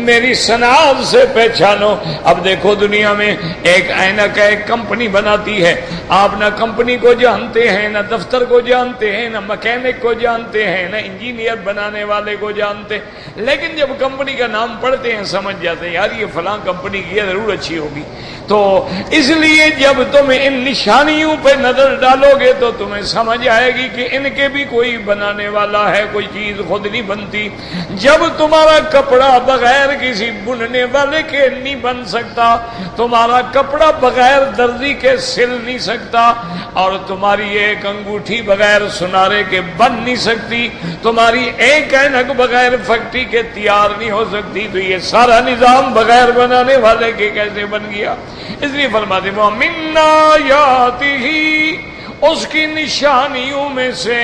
میری صنعت سے پہچانو. اب دیکھو دنیا میں ایک اینک ایک کمپنی بناتی ہے، آپ نہ کمپنی کو جانتے ہیں، نہ دفتر کو جانتے ہیں، نہ مکینک کو جانتے ہیں، نہ انجینئر بنانے والے کو جانتے، لیکن جب کمپنی کا نام پڑھتے ہیں سمجھ جاتے ہیں یار یہ فلاں کمپنی کی ہے، ضرور اچھی ہوگی. تو اس لیے جب تم ان نشانیوں پہ نظر ڈالو گے تو تمہیں سمجھ آئے گی کہ ان کے بھی کوئی بنانے والا ہے، کوئی چیز خود نہیں بنتی. جب تمہارا کپڑا بغیر کسی بننے والے کے نہیں بن سکتا، تمہارا کپڑا بغیر درزی کے سل نہیں سکتا، اور تمہاری ایک انگوٹھی بغیر سنارے کے بن نہیں سکتی، تمہاری ایک اینک بغیر فیکٹری کے تیار نہیں ہو سکتی، تو یہ سارا نظام بغیر بنانے والے کے کیسے بن گیا؟ اس لیے فرماتے ہیں وَمِنْ آیَاتِهِ اس کی نشانیوں میں سے.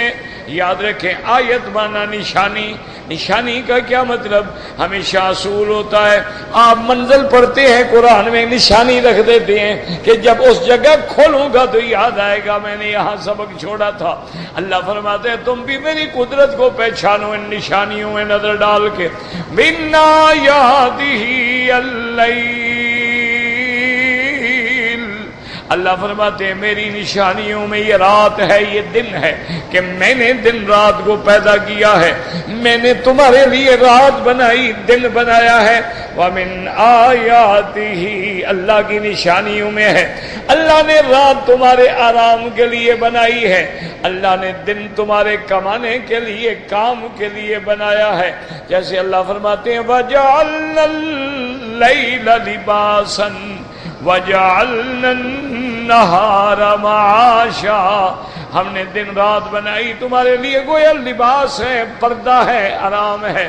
یاد رکھیں آیت مانا نشانی. نشانی کا کیا مطلب؟ ہمیشہ اصول ہوتا ہے آپ منزل پڑھتے ہیں قرآن میں نشانی رکھ دیتے ہیں کہ جب اس جگہ کھولوں گا تو یاد آئے گا میں نے یہاں سبق چھوڑا تھا. اللہ فرماتے ہیں تم بھی میری قدرت کو پہچانو ان نشانیوں میں نظر ڈال کے. مِنْ آیَاتِهِ اللَّيْلُ اللہ فرماتے ہیں میری نشانیوں میں یہ رات ہے، یہ دن ہے کہ میں نے دن رات کو پیدا کیا ہے، میں نے تمہارے لیے رات بنائی، دن بنایا ہے. وَمِنْ آیَاتِهِ اللہ کی نشانیوں میں ہے اللہ نے رات تمہارے آرام کے لیے بنائی ہے، اللہ نے دن تمہارے کمانے کے لیے کام کے لیے بنایا ہے. جیسے اللہ فرماتے ہیں وَجَعَلْنَا اللَّيْلَ لِبَاسًا وَجَعَلْنَا النَّهَارَ مَعَاشًا ہم نے دن رات بنائی تمہارے لیے گویا لباس ہے، پردہ ہے، آرام ہے،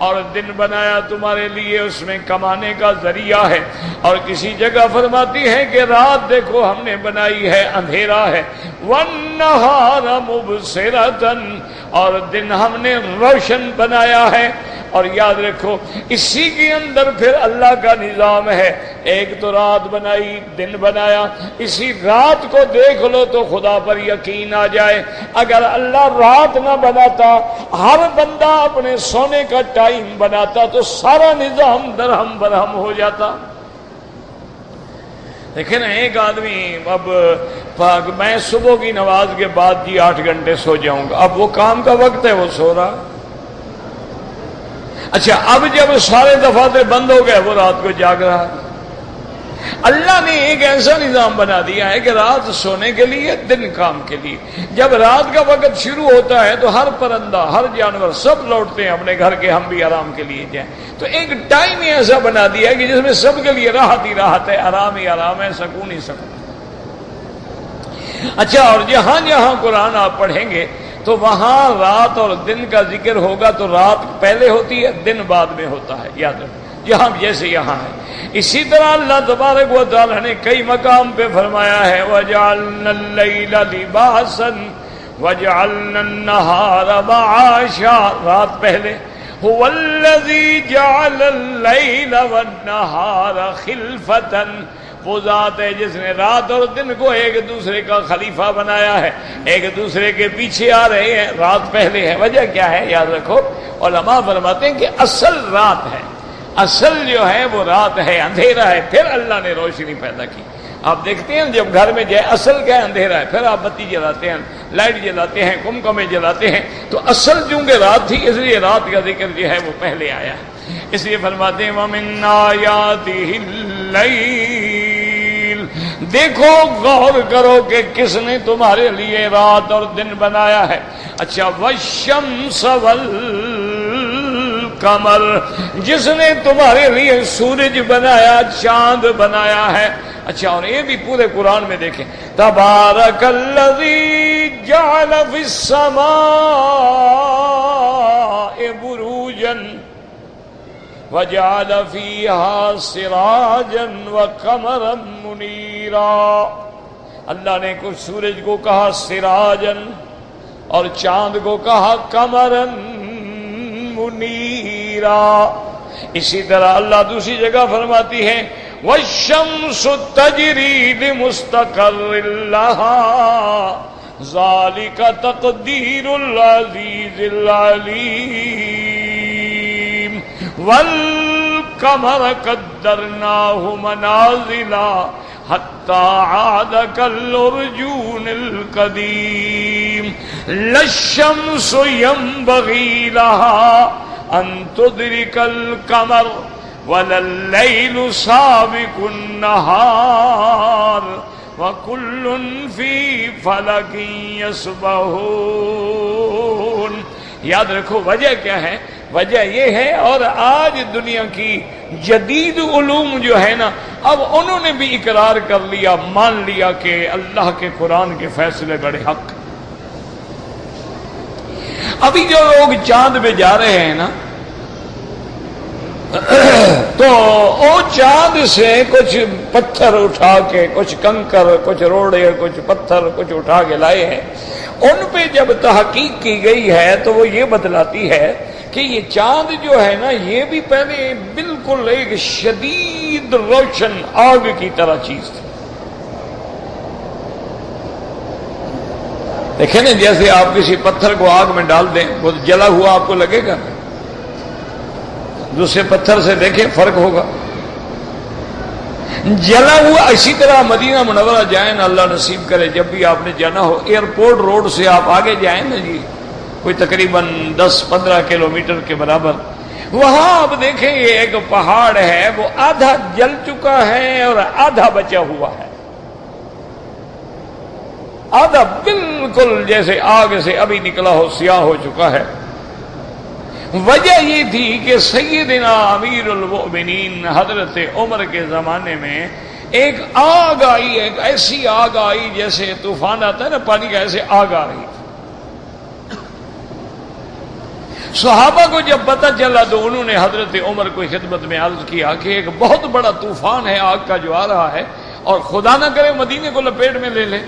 اور دن بنایا تمہارے لیے اس میں کمانے کا ذریعہ ہے. اور کسی جگہ فرماتی ہے کہ رات دیکھو ہم نے بنائی ہے اندھیرا ہے، وَالنَّهَارَ مُبْصِرَةً اور دن ہم نے روشن بنایا ہے. اور یاد رکھو اسی کے اندر پھر اللہ کا نظام ہے، ایک تو رات بنائی، دن بنایا، اسی رات کو دیکھ لو تو خدا پر یقین آ جائے. اگر اللہ رات نہ بناتا، ہر بندہ اپنے سونے کا ٹائم بناتا تو سارا نظام درہم برہم ہو جاتا. دیکھیں نا ایک آدمی اب میں صبح کی نماز کے بعد جی 8 گھنٹے سو جاؤں گا، اب وہ کام کا وقت ہے وہ سو رہا. اچھا اب جب سارے دفاتر بند ہو گئے وہ رات کو جاگ رہا. اللہ نے ایک ایسا نظام بنا دیا ہے کہ رات سونے کے لیے، دن کام کے لیے. جب رات کا وقت شروع ہوتا ہے تو ہر پرندہ، ہر جانور سب لوٹتے ہیں اپنے گھر کے، ہم بھی آرام کے لیے جائیں. تو ایک ٹائم ہی ایسا بنا دیا ہے کہ جس میں سب کے لیے راحت ہی راحت ہے، آرام ہی آرام ہے، سکون ہی سکون. اچھا، اور جہاں جہاں قرآن آپ پڑھیں گے تو وہاں رات اور دن کا ذکر ہوگا تو رات پہلے ہوتی ہے، دن بعد میں ہوتا ہے. یاد رکھیں یہاں جیسے یہاں ہے. اسی طرح اللہ تبارک و تعالی نے کئی مقام پہ فرمایا ہے وَجَعَلْنَا اللَّيْلَ لِبَاسًا وَجَعَلْنَا النَّهَارَ مَعَاشًا. رات پہلے. هُوَ الَّذِي جَعَلَ اللَّيْلَ وَالنَّهَارَ خِلْفَةً. وہ ذات ہے جس نے رات اور دن کو ایک دوسرے کا خلیفہ بنایا ہے، ایک دوسرے کے پیچھے آ رہے ہیں. رات پہلے ہے. وجہ کیا ہے یاد رکھو. علماء فرماتے ہیں کہ اصل رات ہے، اصل جو ہے وہ رات ہے، اندھیرا ہے، پھر اللہ نے روشنی پیدا کی. آپ دیکھتے ہیں جب گھر میں جائے اصل کیا ہے اندھیرا ہے، پھر آپ بتی جلاتے ہیں، لائٹ جلاتے ہیں، کمکمے جلاتے ہیں. تو اصل چونکہ رات تھی اس لیے رات کا ذکر جو ہے وہ پہلے آیا ہے. اس لیے فرماتے ہیں وَمِنْ آيَاتِهِ اللَّيْلُ. دیکھو غور کرو کہ کس نے تمہارے لیے رات اور دن بنایا ہے. اچھا وَالشَّمْسَ قمر، جس نے تمہارے لیے سورج بنایا، چاند بنایا ہے. اچھا اور یہ بھی پورے قرآن میں دیکھیں تبارک الذی جعل فی السماء بروجا وجعل فیہا سراجا وقمرا منیرا. اللہ نے کچھ سورج کو کہا سراجن اور چاند کو کہا قمرن منیرا. اسی طرح اللہ دوسری جگہ فرماتی ہے والشمس تجری لمستقر لها ذالک تقدیر العزیز العلیم والقمر قدرناہ منازلا حتی عاد کالعرجون القدیم للشمس ينبغی لها ان تدرک القمر وَلَلَّيْلُ سَابِقُ النَّهَارِ وَكُلٌّ فِي فَلَكٍ يَسْبَحُونَ. یاد رکھو وجہ کیا ہے. وجہ یہ ہے، اور آج دنیا کی جدید علوم جو ہے نا اب انہوں نے بھی اقرار کر لیا، مان لیا کہ اللہ کے قرآن کے فیصلے بڑے حق. ابھی جو لوگ چاند پہ جا رہے ہیں نا تو وہ چاند سے کچھ پتھر اٹھا کے، کچھ کنکر، کچھ روڑے، کچھ پتھر، کچھ اٹھا کے لائے ہیں. ان پہ جب تحقیق کی گئی ہے تو وہ یہ بتلاتی ہے کہ یہ چاند جو ہے نا یہ بھی پہلے بالکل ایک شدید روشن آگ کی طرح چیز تھی. دیکھیں نا جیسے آپ کسی پتھر کو آگ میں ڈال دیں وہ جلا ہوا آپ کو لگے گا، دوسرے پتھر سے دیکھیں فرق ہوگا. جلا ہوا. اسی طرح مدینہ منورہ جائیں نا، اللہ نصیب کرے جب بھی آپ نے جانا ہو، ایئرپورٹ روڈ سے آپ آگے جائیں نا جی کوئی تقریباً 10-15 کلومیٹر کے برابر، وہاں آپ دیکھیں یہ ایک پہاڑ ہے وہ آدھا جل چکا ہے اور آدھا بچا ہوا ہے. آدھا بالکل جیسے آگ سے ابھی نکلا ہو، سیاہ ہو چکا ہے. وجہ یہ تھی کہ سیدنا امیر المؤمنین حضرت عمر کے زمانے میں ایک آگ آئی، ایک ایسی آگ آئی جیسے طوفان آتا ہے نا پانی کا، ایسے آگ آ رہی. صحابہ کو جب پتہ چلا تو انہوں نے حضرت عمر کو خدمت میں عرض کیا کہ ایک بہت بڑا طوفان ہے آگ کا جو آ رہا ہے، اور خدا نہ کرے مدینے کو لپیٹ میں لے لے.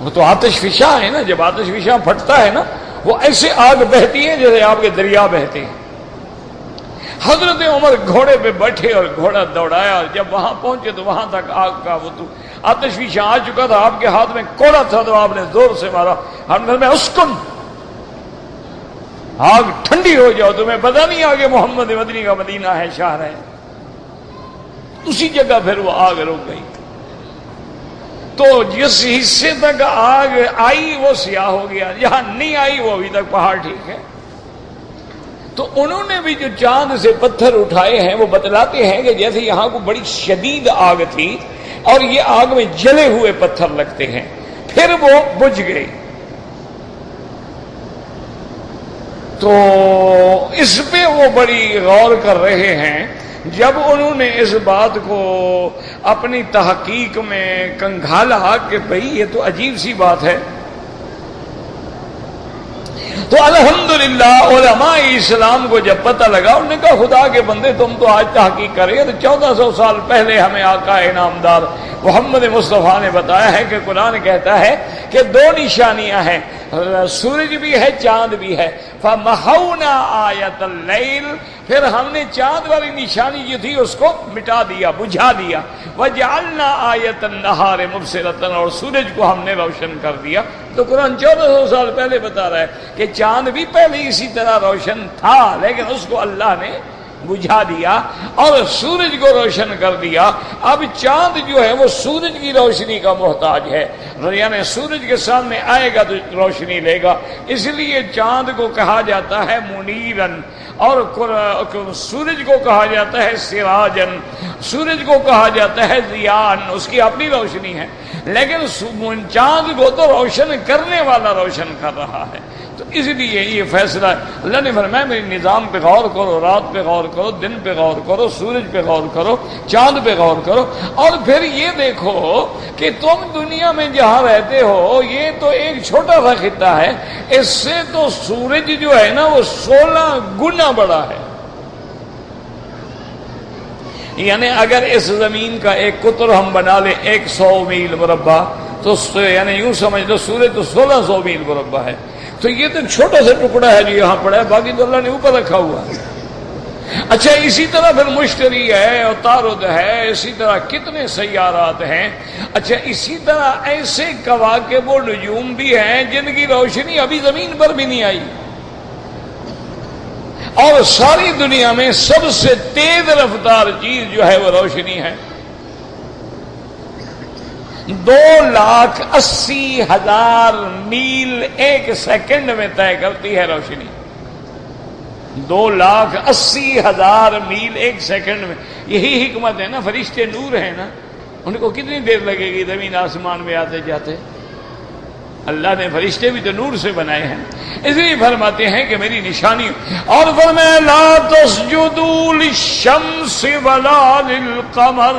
وہ تو آتش فشاں ہے نا، جب آتش فشاں پھٹتا ہے نا وہ ایسے آگ بہتی ہے جیسے آپ کے دریا بہتے ہیں. حضرت عمر گھوڑے پہ بیٹھے اور گھوڑا دوڑایا، اور جب وہاں پہنچے تو وہاں تک آگ کا وہ آتش فشاں آ چکا تھا. آپ کے ہاتھ میں کوڑا تھا تو آپ نے زور سے مارا. ہم گھر میں اسکن، آگ ٹھنڈی ہو جاؤ، تمہیں پتہ نہیں آگے محمد مدنی کا مدینہ ہے، شہر ہے. اسی جگہ پھر وہ آگ رک گئی. تو جس حصے تک آگ آئی وہ سیاہ ہو گیا، جہاں نہیں آئی وہ ابھی تک پہاڑ ٹھیک ہے. تو انہوں نے بھی جو چاند سے پتھر اٹھائے ہیں وہ بتلاتے ہیں کہ جیسے یہاں کو بڑی شدید آگ تھی اور یہ آگ میں جلے ہوئے پتھر لگتے ہیں، پھر وہ بجھ گئی. تو اس پہ وہ بڑی غور کر رہے ہیں. جب انہوں نے اس بات کو اپنی تحقیق میں کنگھالا کہ بھئی یہ تو عجیب سی بات ہے، تو الحمدللہ علماء اسلام کو جب پتہ لگا، انہوں نے کہا خدا کے بندے تم تو آج تحقیق کر رہے ہیں، تو 1400 سال پہلے ہمیں آقا انعامدار محمد مصطفیٰ نے بتایا ہے کہ قرآن کہتا ہے کہ 2 نشانیاں ہیں، سورج بھی ہے چاند بھی ہے. فَمَحَوْنَا آیَةَ اللَّيْلِ، پھر ہم نے چاند والی نشانی جو تھی اس کو مٹا دیا، بجھا دیا. وَجَعَلْنَا آیَةَ النَّهَارِ مُبْصِرَةً، اور سورج کو ہم نے روشن کر دیا. تو قرآن 1400 سال پہلے بتا رہا ہے کہ چاند بھی پہلے اسی طرح روشن تھا، لیکن اس کو اللہ نے بجھا دیا اور سورج کو روشن کر دیا. اب چاند جو ہے وہ سورج کی روشنی کا محتاج ہے، یعنی سورج کے سامنے آئے گا تو روشنی لے گا، اس لیے چاند کو کہا جاتا ہے منیرن، اور سورج کو کہا جاتا ہے سراجن، سورج کو کہا جاتا ہے ضیاءن، اس کی اپنی روشنی ہے، لیکن چاند کو تو روشن کرنے والا روشن کر رہا ہے. تو اس لیے یہ فیصلہ اللہ نے فرمایا میرے نظام پہ غور کرو، رات پہ غور کرو، دن پہ غور کرو، سورج پہ غور کرو، چاند پہ غور کرو. اور پھر یہ دیکھو کہ تم دنیا میں جہاں رہتے ہو یہ تو ایک چھوٹا سا خطہ ہے، اس سے تو سورج جو ہے نا وہ 16 گنا بڑا ہے. یعنی اگر اس زمین کا ایک قطر ہم بنا لیں 100 میل مربع، تو یعنی یوں سمجھ لو سورج تو 1600 میل مربع ہے. تو یہ تو چھوٹا سا ٹکڑا ہے جو یہاں پڑا ہے، باقی تو اللہ نے اوپر رکھا ہوا ہے. اچھا اسی طرح پھر مشتری ہے، عطارد ہے، اسی طرح کتنے سیارات ہیں. اچھا اسی طرح ایسے کواکب و نجوم بھی ہیں جن کی روشنی ابھی زمین پر بھی نہیں آئی، اور ساری دنیا میں سب سے تیز رفتار چیز جو ہے وہ روشنی ہے. 2,80,000 میل ایک سیکنڈ میں طے کرتی ہے روشنی. 2,80,000 میل ایک سیکنڈ میں. یہی حکمت ہے نا، فرشتے نور ہیں نا، ان کو کتنی دیر لگے گی زمین آسمان میں آتے جاتے؟ اللہ نے فرشتے بھی تو نور سے بنائے ہیں. اس لیے فرماتے ہیں کہ میری نشانی، اور فرمایا لا تسجدوا للشمس ولا للقمر،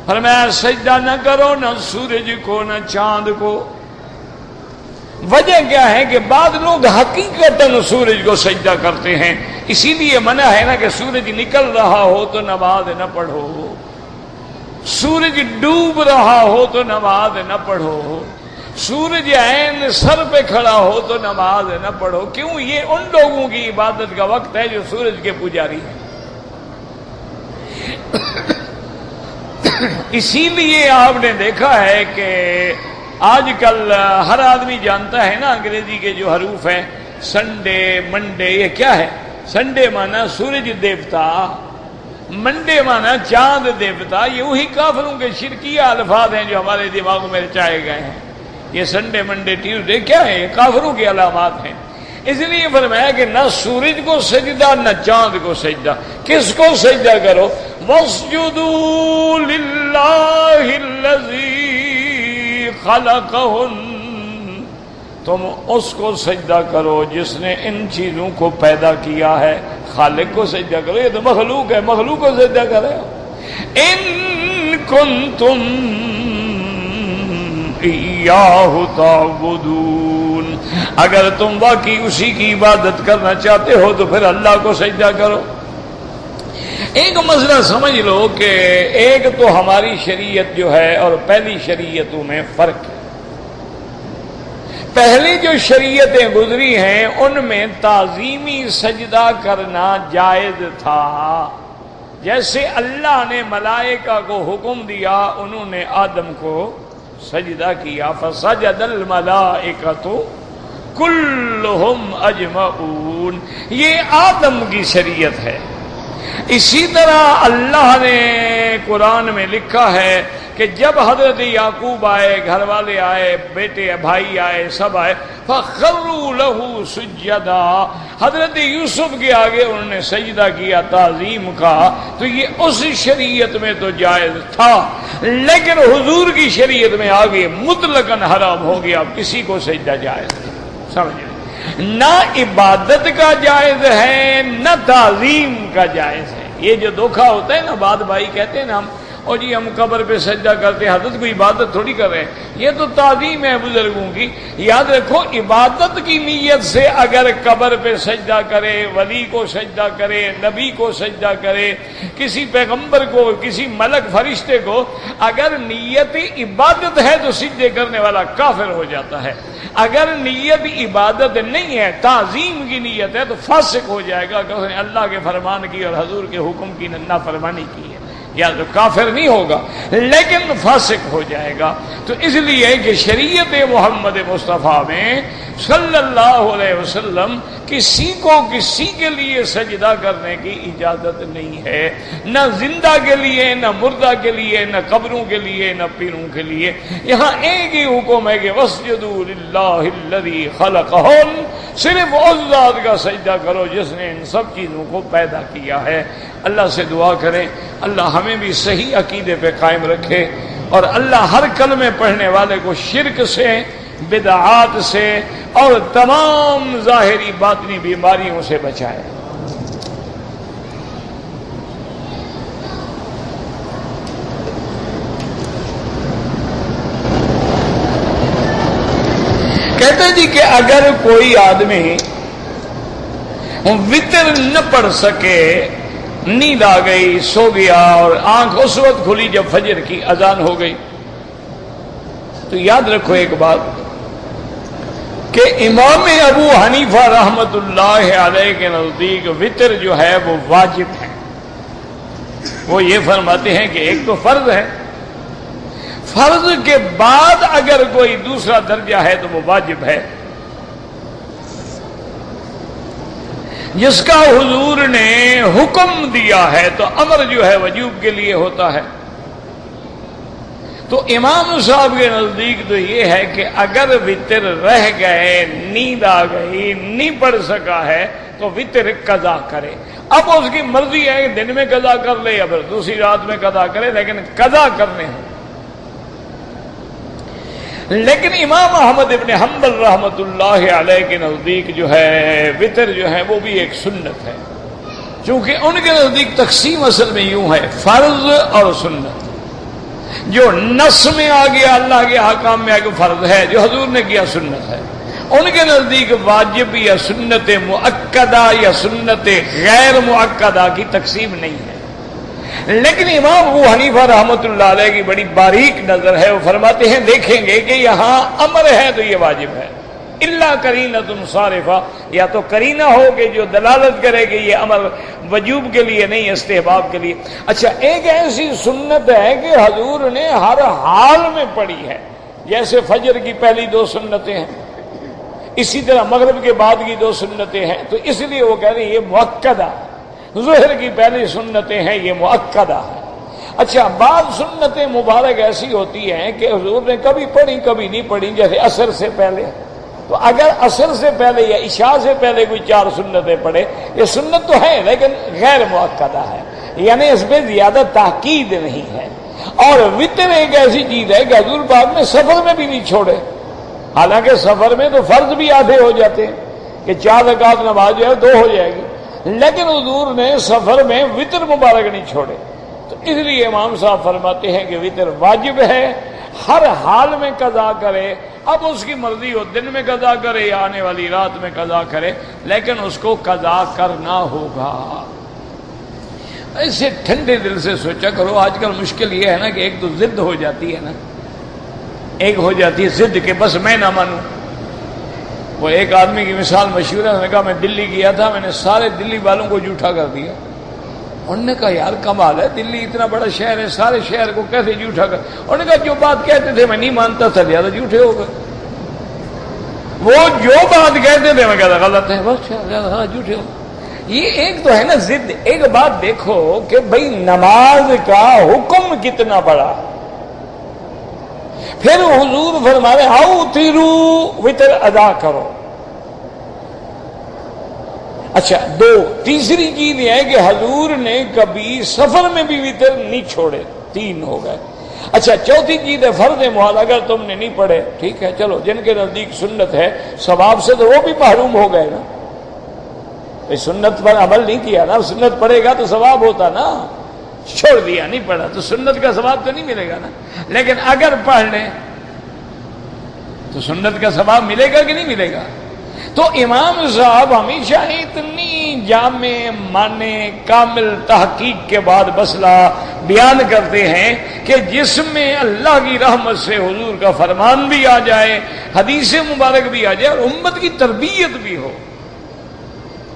فرمایا سجدہ نہ کرو نہ سورج کو نہ چاند کو. وجہ کیا ہے کہ بعض لوگ حقیقتاً سورج کو سجدہ کرتے ہیں، اسی لیے منع ہے نا کہ سورج نکل رہا ہو تو نماز نہ پڑھو، سورج ڈوب رہا ہو تو نماز نہ پڑھو، سورج عین سر پہ کھڑا ہو تو نماز نہ پڑھو. کیوں؟ یہ ان لوگوں کی عبادت کا وقت ہے جو سورج کے پجاری ہیں. اسی لیے آپ نے دیکھا ہے کہ آج کل ہر آدمی جانتا ہے نا انگریزی کے جو حروف ہیں، سنڈے، منڈے، یہ کیا ہے؟ سنڈے مانا سورج دیوتا، منڈے مانا چاند دیوتا. یہ وہی کافروں کے شرکیہ الفاظ ہیں جو ہمارے دماغوں میں رچائے گئے ہیں. یہ سنڈے، منڈے، ٹیوزڈے کیا ہے؟ یہ کافروں کی علامات ہیں. اس لیے فرمایا کہ نہ سورج کو سجدہ نہ چاند کو سجدہ. کس کو سجدہ کرو؟ وَاسْجُدُوا لِلَّهِ الَّذِي خَلَقَهُنَّ، تم اس کو سجدہ کرو جس نے ان چیزوں کو پیدا کیا ہے. خالق کو سجدہ کرو، یہ تو مخلوق ہے، مخلوق کو سجدہ کرو. ان کنتم ایاہ تعبدون، اگر تم واقعی اسی کی عبادت کرنا چاہتے ہو تو پھر اللہ کو سجدہ کرو. ایک مسئلہ سمجھ لو کہ ایک تو ہماری شریعت جو ہے اور پہلی شریعتوں میں فرق ہے. پہلی جو شریعتیں گزری ہیں ان میں تعظیمی سجدہ کرنا جائز تھا. جیسے اللہ نے ملائکہ کو حکم دیا، انہوں نے آدم کو سجدہ کیا، فسجد الملائکۃ کلہم اجمعون. یہ آدم کی شریعت ہے. اسی طرح اللہ نے قرآن میں لکھا ہے کہ جب حضرت یعقوب آئے، گھر والے آئے، بیٹے بھائی آئے، سب آئے، فخروا لہ سجدا، حضرت یوسف کے آگے انہوں نے سجدہ کیا تعظیم کا، تو یہ اس شریعت میں تو جائز تھا، لیکن حضور کی شریعت میں آگے مطلقاً حرام ہو گیا، اب کسی کو سجدہ جائز نہیں، سمجھ لیں، نہ عبادت کا جائز ہے نہ تعظیم کا جائز ہے۔ یہ جو دھوکہ ہوتا ہے نا، بعد بھائی کہتے ہیں نا اور جی ہم قبر پہ سجدہ کرتے ہیں، حضرت کو عبادت تھوڑی کر رہے ہیں، یہ تو تعظیم ہے بزرگوں کی۔ یاد رکھو عبادت کی نیت سے اگر قبر پہ سجدہ کرے، ولی کو سجدہ کرے، نبی کو سجدہ کرے، کسی پیغمبر کو، کسی ملک فرشتے کو، اگر نیت عبادت ہے تو سجدے کرنے والا کافر ہو جاتا ہے، اگر نیت عبادت نہیں ہے، تعظیم کی نیت ہے، تو فاسق ہو جائے گا کہ اس نے اللہ کے فرمان کی اور حضور کے حکم کی نافرمانی کی ہے، یا تو کافر نہیں ہوگا لیکن فاسق ہو جائے گا۔ تو اس لیے کہ شریعت محمد مصطفیٰ میں صلی اللہ علیہ وسلم کسی کو کسی کے لیے سجدہ کرنے کی اجازت نہیں ہے، نہ زندہ کے لیے، نہ مردہ کے لیے، نہ قبروں کے لیے، نہ پیروں کے لیے۔ یہاں ایک ہی حکم ہے کہ واسجدوا للہ الذی خلقہن، صرف اس ذات کا سجدہ کرو جس نے ان سب چیزوں کو پیدا کیا ہے۔ اللہ سے دعا کریں اللہ ہمیں بھی صحیح عقیدے پہ قائم رکھے، اور اللہ ہر کلمے پڑھنے والے کو شرک سے، بدعات سے اور تمام ظاہری باطنی بیماریوں سے بچائے۔ کہتے جی کہ اگر کوئی آدمی وتر نہ پڑھ سکے، نیند آ گئی، سو گیا، اور آنکھ اس وقت کھلی جب فجر کی اذان ہو گئی، تو یاد رکھو ایک بات کہ امام ابو حنیفہ رحمت اللہ علیہ کے نزدیک وتر جو ہے وہ واجب ہے۔ وہ یہ فرماتے ہیں کہ ایک تو فرض ہے، فرض کے بعد اگر کوئی دوسرا درجہ ہے تو وہ واجب ہے، جس کا حضور نے حکم دیا ہے تو امر جو ہے وجوب کے لیے ہوتا ہے۔ تو امام صاحب کے نزدیک تو یہ ہے کہ اگر وتر رہ گئے، نیند آ گئی، نہیں پڑھ سکا ہے تو وتر قضا کرے۔ اب اس کی مرضی ہے کہ دن میں قضا کر لے یا پھر دوسری رات میں قضا کرے، لیکن قضا کرنے ہیں۔ لیکن امام احمد ابن حنبل رحمت اللہ علیہ کے نزدیک جو ہے وتر جو ہے وہ بھی ایک سنت ہے، چونکہ ان کے نزدیک تقسیم اصل میں یوں ہے فرض اور سنت۔ جو نص میں آ گیا اللہ کے احکام میں آگے فرض ہے، جو حضور نے کیا سنت ہے۔ ان کے نزدیک واجب یا سنت مؤکدہ یا سنت غیر مؤکدہ کی تقسیم نہیں ہے۔ لیکن امام ابو حنیفہ رحمت اللہ علیہ کی بڑی باریک نظر ہے، وہ فرماتے ہیں دیکھیں گے کہ یہاں امر ہے تو یہ واجب ہے، الا قرینۃ صارفہ، یا تو قرینہ ہو کہ جو دلالت کرے کہ یہ امر وجوب کے لیے نہیں، استحباب کے لیے۔ اچھا، ایک ایسی سنت ہے کہ حضور نے ہر حال میں پڑھی ہے، جیسے فجر کی پہلی 2 سنتیں ہیں، اسی طرح مغرب کے بعد کی 2 سنتیں ہیں، تو اس لیے وہ کہہ رہے ہیں یہ مؤکدہ ہے۔ ظہر کی پہلی سنتیں ہیں، یہ مؤکدہ ہے۔ اچھا، بعض سنتیں مبارک ایسی ہوتی ہیں کہ حضور نے کبھی پڑھی کبھی نہیں پڑھی، جیسے عصر سے پہلے، تو اگر عصر سے پہلے یا عشاء سے پہلے کوئی 4 سنتیں پڑھے، یہ سنت تو ہے لیکن غیر مؤکدہ ہے، یعنی اس پہ زیادہ تاکید نہیں ہے۔ اور وتر ایک ایسی چیز ہے کہ حضور پاک نے سفر میں بھی نہیں چھوڑے، حالانکہ سفر میں تو فرض بھی آدھے ہو جاتے ہیں کہ 4 رکعت نماز جو ہے 2 ہو جائے گی، لیکن حضور نے سفر میں وتر مبارک نہیں چھوڑے۔ تو اس لیے امام صاحب فرماتے ہیں کہ وتر واجب ہے، ہر حال میں قضا کرے، اب اس کی مرضی ہو دن میں قضا کرے یا آنے والی رات میں قضا کرے، لیکن اس کو قضا کرنا ہوگا۔ ایسے ٹھنڈے دل سے سوچا کرو، آج کل مشکل یہ ہے نا کہ ایک تو ضد ہو جاتی ہے نا، ایک ہو جاتی ہے ضد کہ بس میں نہ مانوں۔ وہ ایک آدمی کی مثال مشہور ہے، انہوں نے کہا میں دلی گیا تھا، میں نے سارے دلی والوں کو جھوٹا کر دیا۔ انہوں نے کہا یار کمال ہے، دلی اتنا بڑا شہر ہے، سارے شہر کو کیسے جھوٹا کر؟ انہوں نے کہا جو بات کہتے تھے میں نہیں مانتا تھا، زیادہ جھوٹے ہو گئے۔ وہ جو بات کہتے تھے میں کہتا غلط ہے، بس زیادہ جھوٹے ہو۔ یہ ایک تو ہے نا ضد. ایک بات دیکھو کہ بھئی نماز کا حکم کتنا بڑا. پھر حضور فرما رہے اوترو وتر ادا کرو. اچھا دو. تیسری چیز یہ ہے کہ حضور نے کبھی سفر میں بھی وتر نہیں چھوڑے. 3 ہو گئے. اچھا چوتھی چیز ہے فرض محال. اگر تم نے نہیں پڑھے ٹھیک ہے چلو جن کے نزدیک سنت ہے ثواب سے تو وہ بھی محروم ہو گئے نا. سنت پر عمل نہیں کیا نا. سنت پڑھے گا تو ثواب ہوتا نا. چھوڑ دیا نہیں پڑھا تو سنت کا ثواب تو نہیں ملے گا نا. لیکن اگر پڑھ لیں تو سنت کا ثواب ملے گا کہ نہیں ملے گا. تو امام صاحب ہمیشہ اتنی جامع معنی کامل تحقیق کے بعد مسئلہ بیان کرتے ہیں کہ جس میں اللہ کی رحمت سے حضور کا فرمان بھی آ جائے, حدیث مبارک بھی آ جائے اور امت کی تربیت بھی ہو.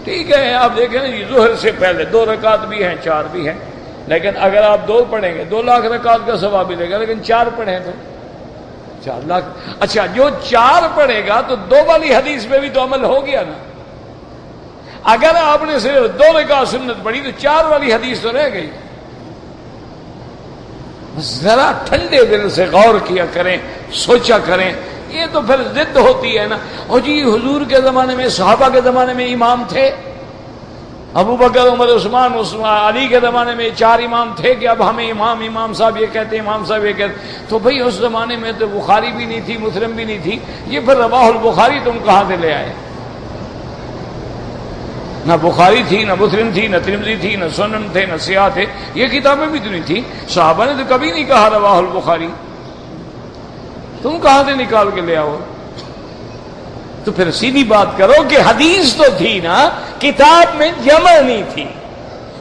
ٹھیک ہے آپ دیکھیں نا جی ظہر سے پہلے 2 رکعت بھی ہیں 4 بھی ہیں, لیکن اگر آپ 2 پڑھیں گے 2 لاکھ رکعت کا ثواب ملے گا, لیکن 4 پڑھیں تو 4 لاکھ. اچھا جو 4 پڑھے گا تو 2 والی حدیث میں بھی تو عمل ہو گیا نا. اگر آپ نے صرف 2 رکعت سنت پڑھی تو 4 والی حدیث تو رہ گئی. ذرا ٹھنڈے دل سے غور کیا کریں, سوچا کریں. یہ تو پھر ضد ہوتی ہے نا. اور جی حضور کے زمانے میں صحابہ کے زمانے میں امام تھے, ابو بکر عمر عثمان علی کے زمانے میں 4 امام تھے کہ اب ہمیں امام صاحب یہ کہتے ہیں, امام صاحب یہ کہتے. تو بھئی اس زمانے میں تو بخاری بھی نہیں تھی, مسلم بھی نہیں تھی. یہ پھر رواہ البخاری تم کہاں سے لے آئے؟ نہ بخاری تھی, نہ مسلم تھی, نہ ترمذی تھی, نہ سنن تھے, نہ سیاح تھے. یہ کتابیں بھی تو نہیں تھی. صحابہ نے تو کبھی نہیں کہا رواہ البخاری. تم کہاں سے نکال کے لے آؤ؟ تو پھر سیدھی بات کرو کہ حدیث تو تھی نا, کتاب میں جمع نہیں تھی.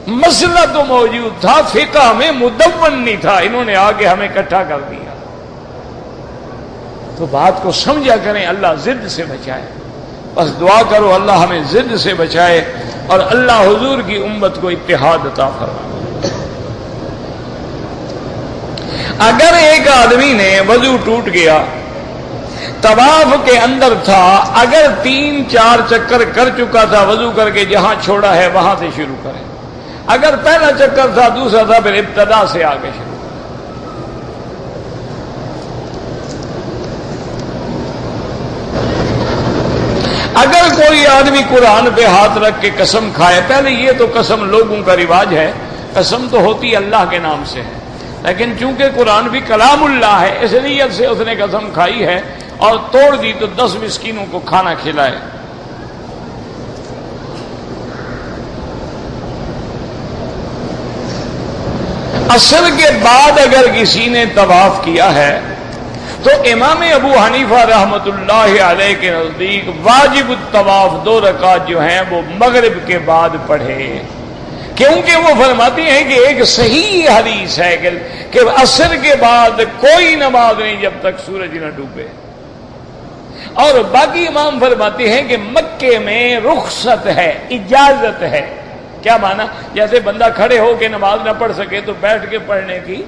مسئلہ تو موجود تھا, فقہ میں مدون نہیں تھا. انہوں نے آگے ہمیں اکٹھا کر دیا. تو بات کو سمجھا کریں. اللہ ضد سے بچائے. بس دعا کرو اللہ ہمیں ضد سے بچائے اور اللہ حضور کی امت کو اتحاد عطا فرمائے. اگر ایک آدمی نے وضو ٹوٹ گیا, طواف کے اندر تھا, اگر 3-4 چکر کر چکا تھا وضو کر کے, جہاں چھوڑا ہے وہاں سے شروع کرے. اگر پہلا چکر تھا, دوسرا تھا, پھر ابتدا سے آگے شروع. اگر کوئی آدمی قرآن پہ ہاتھ رکھ کے قسم کھائے, پہلے یہ تو قسم لوگوں کا رواج ہے, قسم تو ہوتی اللہ کے نام سے ہے, لیکن چونکہ قرآن بھی کلام اللہ ہے اس نیت سے اس نے قسم کھائی ہے اور توڑ دی تو 10 مسکینوں کو کھانا کھلائے. عصر کے بعد اگر کسی نے طواف کیا ہے تو امام ابو حنیفہ رحمت اللہ علیہ کے نزدیک واجب الطواف 2 رکعت جو ہیں وہ مغرب کے بعد پڑھے, کیونکہ وہ فرماتی ہیں کہ ایک صحیح حدیث ہے کہ عصر کے بعد کوئی نماز نہیں جب تک سورج نہ ڈوبے. اور باقی امام فرماتے ہیں کہ مکے میں رخصت ہے, اجازت ہے. کیا معنی؟ جیسے بندہ کھڑے ہو کے نماز نہ پڑھ سکے تو بیٹھ کے پڑھنے کی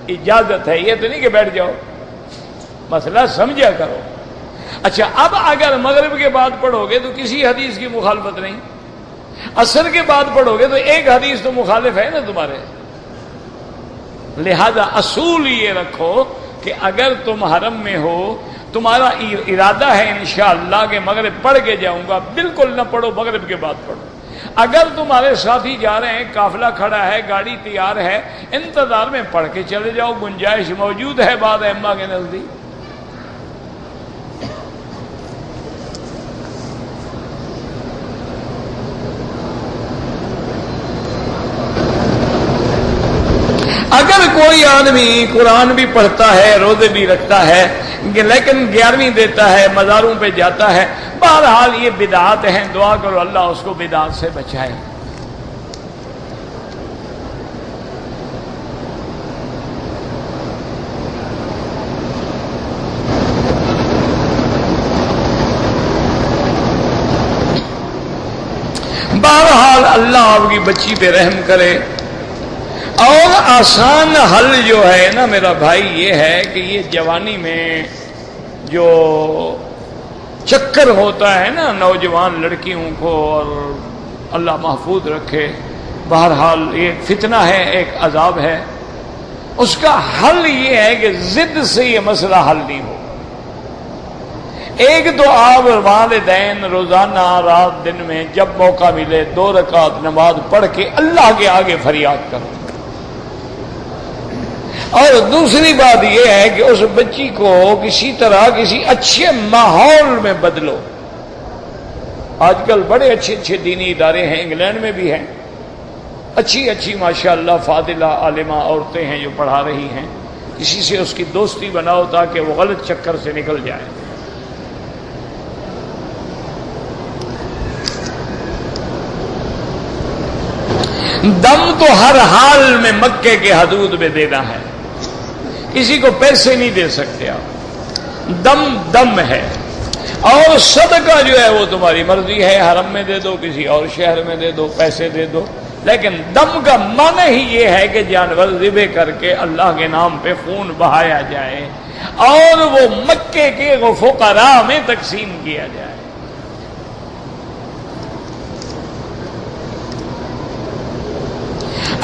اجازت ہے. یہ تو نہیں کہ بیٹھ جاؤ, مسئلہ سمجھا کرو. اچھا اب اگر مغرب کے بعد پڑھو گے تو کسی حدیث کی مخالفت نہیں, عصر کے بعد پڑھو گے تو ایک حدیث تو مخالف ہے نا تمہارے. لہذا اصول یہ رکھو کہ اگر تم حرم میں ہو, تمہارا ارادہ ہے انشاءاللہ کہ مغرب پڑھ کے جاؤں گا, بالکل نہ پڑھو, مغرب کے بعد پڑھو. اگر تمہارے ساتھی جا رہے ہیں, قافلہ کھڑا ہے, گاڑی تیار ہے, انتظار میں پڑھ کے چلے جاؤ, گنجائش موجود ہے بعض ائمہ کے نزدیک. اگر کوئی آدمی قرآن بھی پڑھتا ہے, روزے بھی رکھتا ہے, لیکن 11ویں دیتا ہے, مزاروں پہ جاتا ہے, بہرحال یہ بدعات ہیں. دعا کرو اللہ اس کو بدعات سے بچائے. بہرحال اللہ آپ کی بچی پہ رحم کرے. اور آسان حل جو ہے نا میرا بھائی یہ ہے کہ یہ جوانی میں جو چکر ہوتا ہے نا نوجوان لڑکیوں کو اور اللہ محفوظ رکھے. بہرحال یہ فتنہ ہے، ایک عذاب ہے. اس کا حل یہ ہے کہ ضد سے یہ مسئلہ حل نہیں ہو. ایک تو آپ والدین روزانہ رات دن میں جب موقع ملے 2 رکعت نماز پڑھ کے اللہ کے آگے فریاد کرو. اور دوسری بات یہ ہے کہ اس بچی کو کسی طرح کسی اچھے ماحول میں بدلو. آج کل بڑے اچھے اچھے دینی ادارے ہیں، انگلینڈ میں بھی ہیں، اچھی اچھی ماشاءاللہ فاضلہ عالمہ عورتیں ہیں جو پڑھا رہی ہیں. کسی سے اس کی دوستی بناؤ تاکہ وہ غلط چکر سے نکل جائے. دم تو ہر حال میں مکے کے حدود میں دینا ہے، کسی کو پیسے نہیں دے سکتے آپ. دم دم ہے. اور صدقہ جو ہے وہ تمہاری مرضی ہے، حرم میں دے دو، کسی اور شہر میں دے دو، پیسے دے دو. لیکن دم کا معنی ہی یہ ہے کہ جانور ذبح کر کے اللہ کے نام پہ خون بہایا جائے اور وہ مکے کے فقراء میں تقسیم کیا جائے.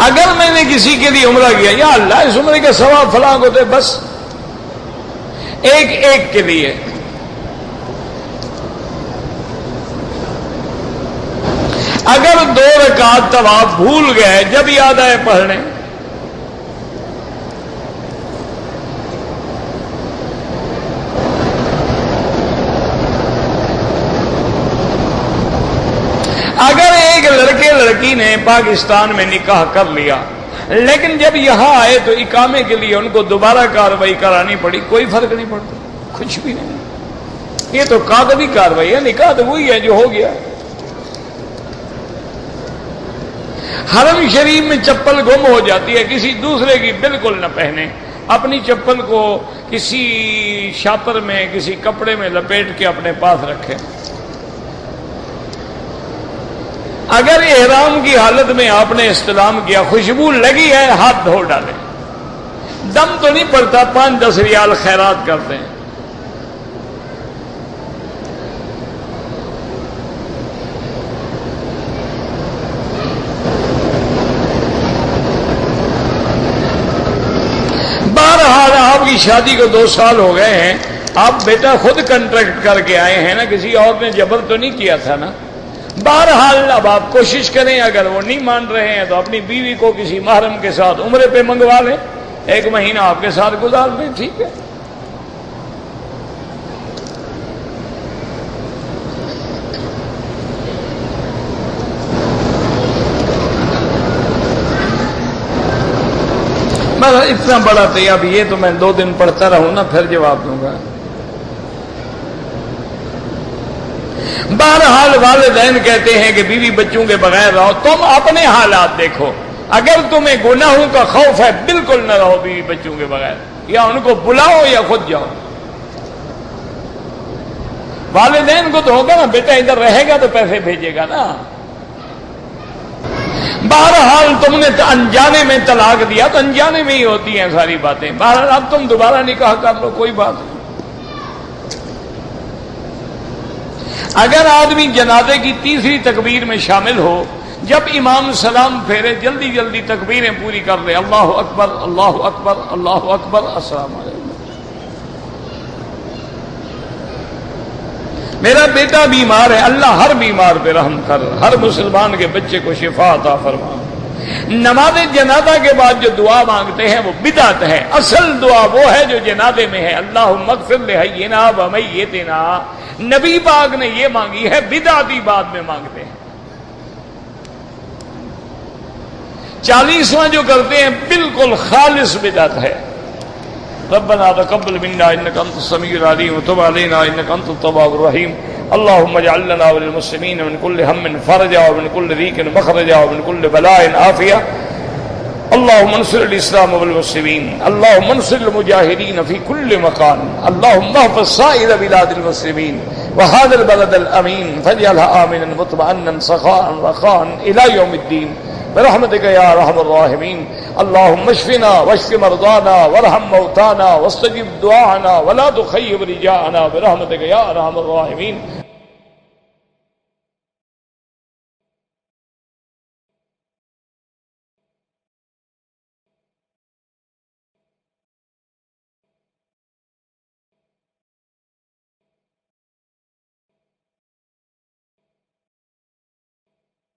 اگر میں نے کسی کے لیے عمرہ کیا، یا اللہ اس عمرے کا ثواب فلاں کو دے، بس ایک ایک کے لیے. اگر 2 رکعت طواف بھول گئے، جب یاد آئے پڑھنے. اگر ایک لڑکے لڑکی نے پاکستان میں نکاح کر لیا لیکن جب یہاں آئے تو اقامے کے لیے ان کو دوبارہ کارروائی کرانی پڑی، کوئی فرق نہیں پڑتا، کچھ بھی نہیں. یہ تو قاعدی کارروائی ہے، نکاح تو وہی ہے جو ہو گیا. حرم شریف میں چپل گم ہو جاتی ہے، کسی دوسرے کی بالکل نہ پہنے، اپنی چپل کو کسی شاپر میں کسی کپڑے میں لپیٹ کے اپنے پاس رکھے. اگر احرام کی حالت میں آپ نے استلام کیا، خوشبو لگی ہے، ہاتھ دھو ڈالیں. دم تو نہیں پڑتا، 5-10 ریال خیرات کرتے ہیں. بہرحال آپ کی شادی کو 2 سال ہو گئے ہیں، آپ بیٹا خود کنٹریکٹ کر کے آئے ہیں نا، کسی اور نے جبر تو نہیں کیا تھا نا. بہرحال اب آپ کوشش کریں، اگر وہ نہیں مان رہے ہیں تو اپنی بیوی کو کسی محرم کے ساتھ عمرے پہ منگوا لیں، 1 مہینہ آپ کے ساتھ گزار دیں، ٹھیک ہے. بس اتنا بڑا تھا. اب یہ تو میں 2 دن پڑھتا رہوں نا، پھر جواب دوں گا. بہرحال والدین کہتے ہیں کہ بیوی بچوں کے بغیر رہو. تم اپنے حالات دیکھو، اگر تمہیں گناہوں کا خوف ہے بالکل نہ رہو بیوی بچوں کے بغیر، یا ان کو بلاؤ یا خود جاؤ. والدین کو تو ہوگا نا بیٹا ادھر رہے گا تو پیسے بھیجے گا نا. بہرحال تم نے انجانے میں طلاق دیا تو انجانے میں ہی ہوتی ہیں ساری باتیں. بہرحال اب تم دوبارہ نکاح کر لو، کوئی بات نہیں. اگر آدمی جنازے کی 3ری تکبیر میں شامل ہو، جب امام سلام پھیرے جلدی جلدی تکبیریں پوری کر لے، اللہ اکبر اللہ اکبر اللہ اکبر السلام علیکم. میرا بیٹا بیمار ہے، اللہ ہر بیمار پہ رحم کر، ہر مسلمان کے بچے کو شفا عطا فرما. نماز جنازہ کے بعد جو دعا مانگتے ہیں وہ بدعت ہے. اصل دعا وہ ہے جو جنازے میں ہے، اللہم اغفر لحینا و میتنا. نبی پاک نے یہ مانگی ہے، بدعتی بعد میں مانگتے ہیں. 40واں جو کرتے ہیں بالکل خالص بدعت ہے. ربنا تقبل منا انك انت السميع العليم وتب علينا انك انت التواب الرحيم. اللهم اجعل لنا وللمسلمين من كل هم فرجا ومن كل ضيق مخرجا ومن كل بلاء عافية. اللهم انصر الاسلام والمسلمين، اللهم انصر المجاهدين في كل مكان، اللهم احفظ سائر بلاد المسلمين وهذا البلد الامين فاجعلها امنا مطمئنا سخاء رخاء الى يوم الدين برحمتك يا ارحم الراحمين. اللهم اشفنا واشف مرضانا وارحم موتانا واستجب دعاءنا ولا تخيب رجاءنا برحمتك يا ارحم الراحمين.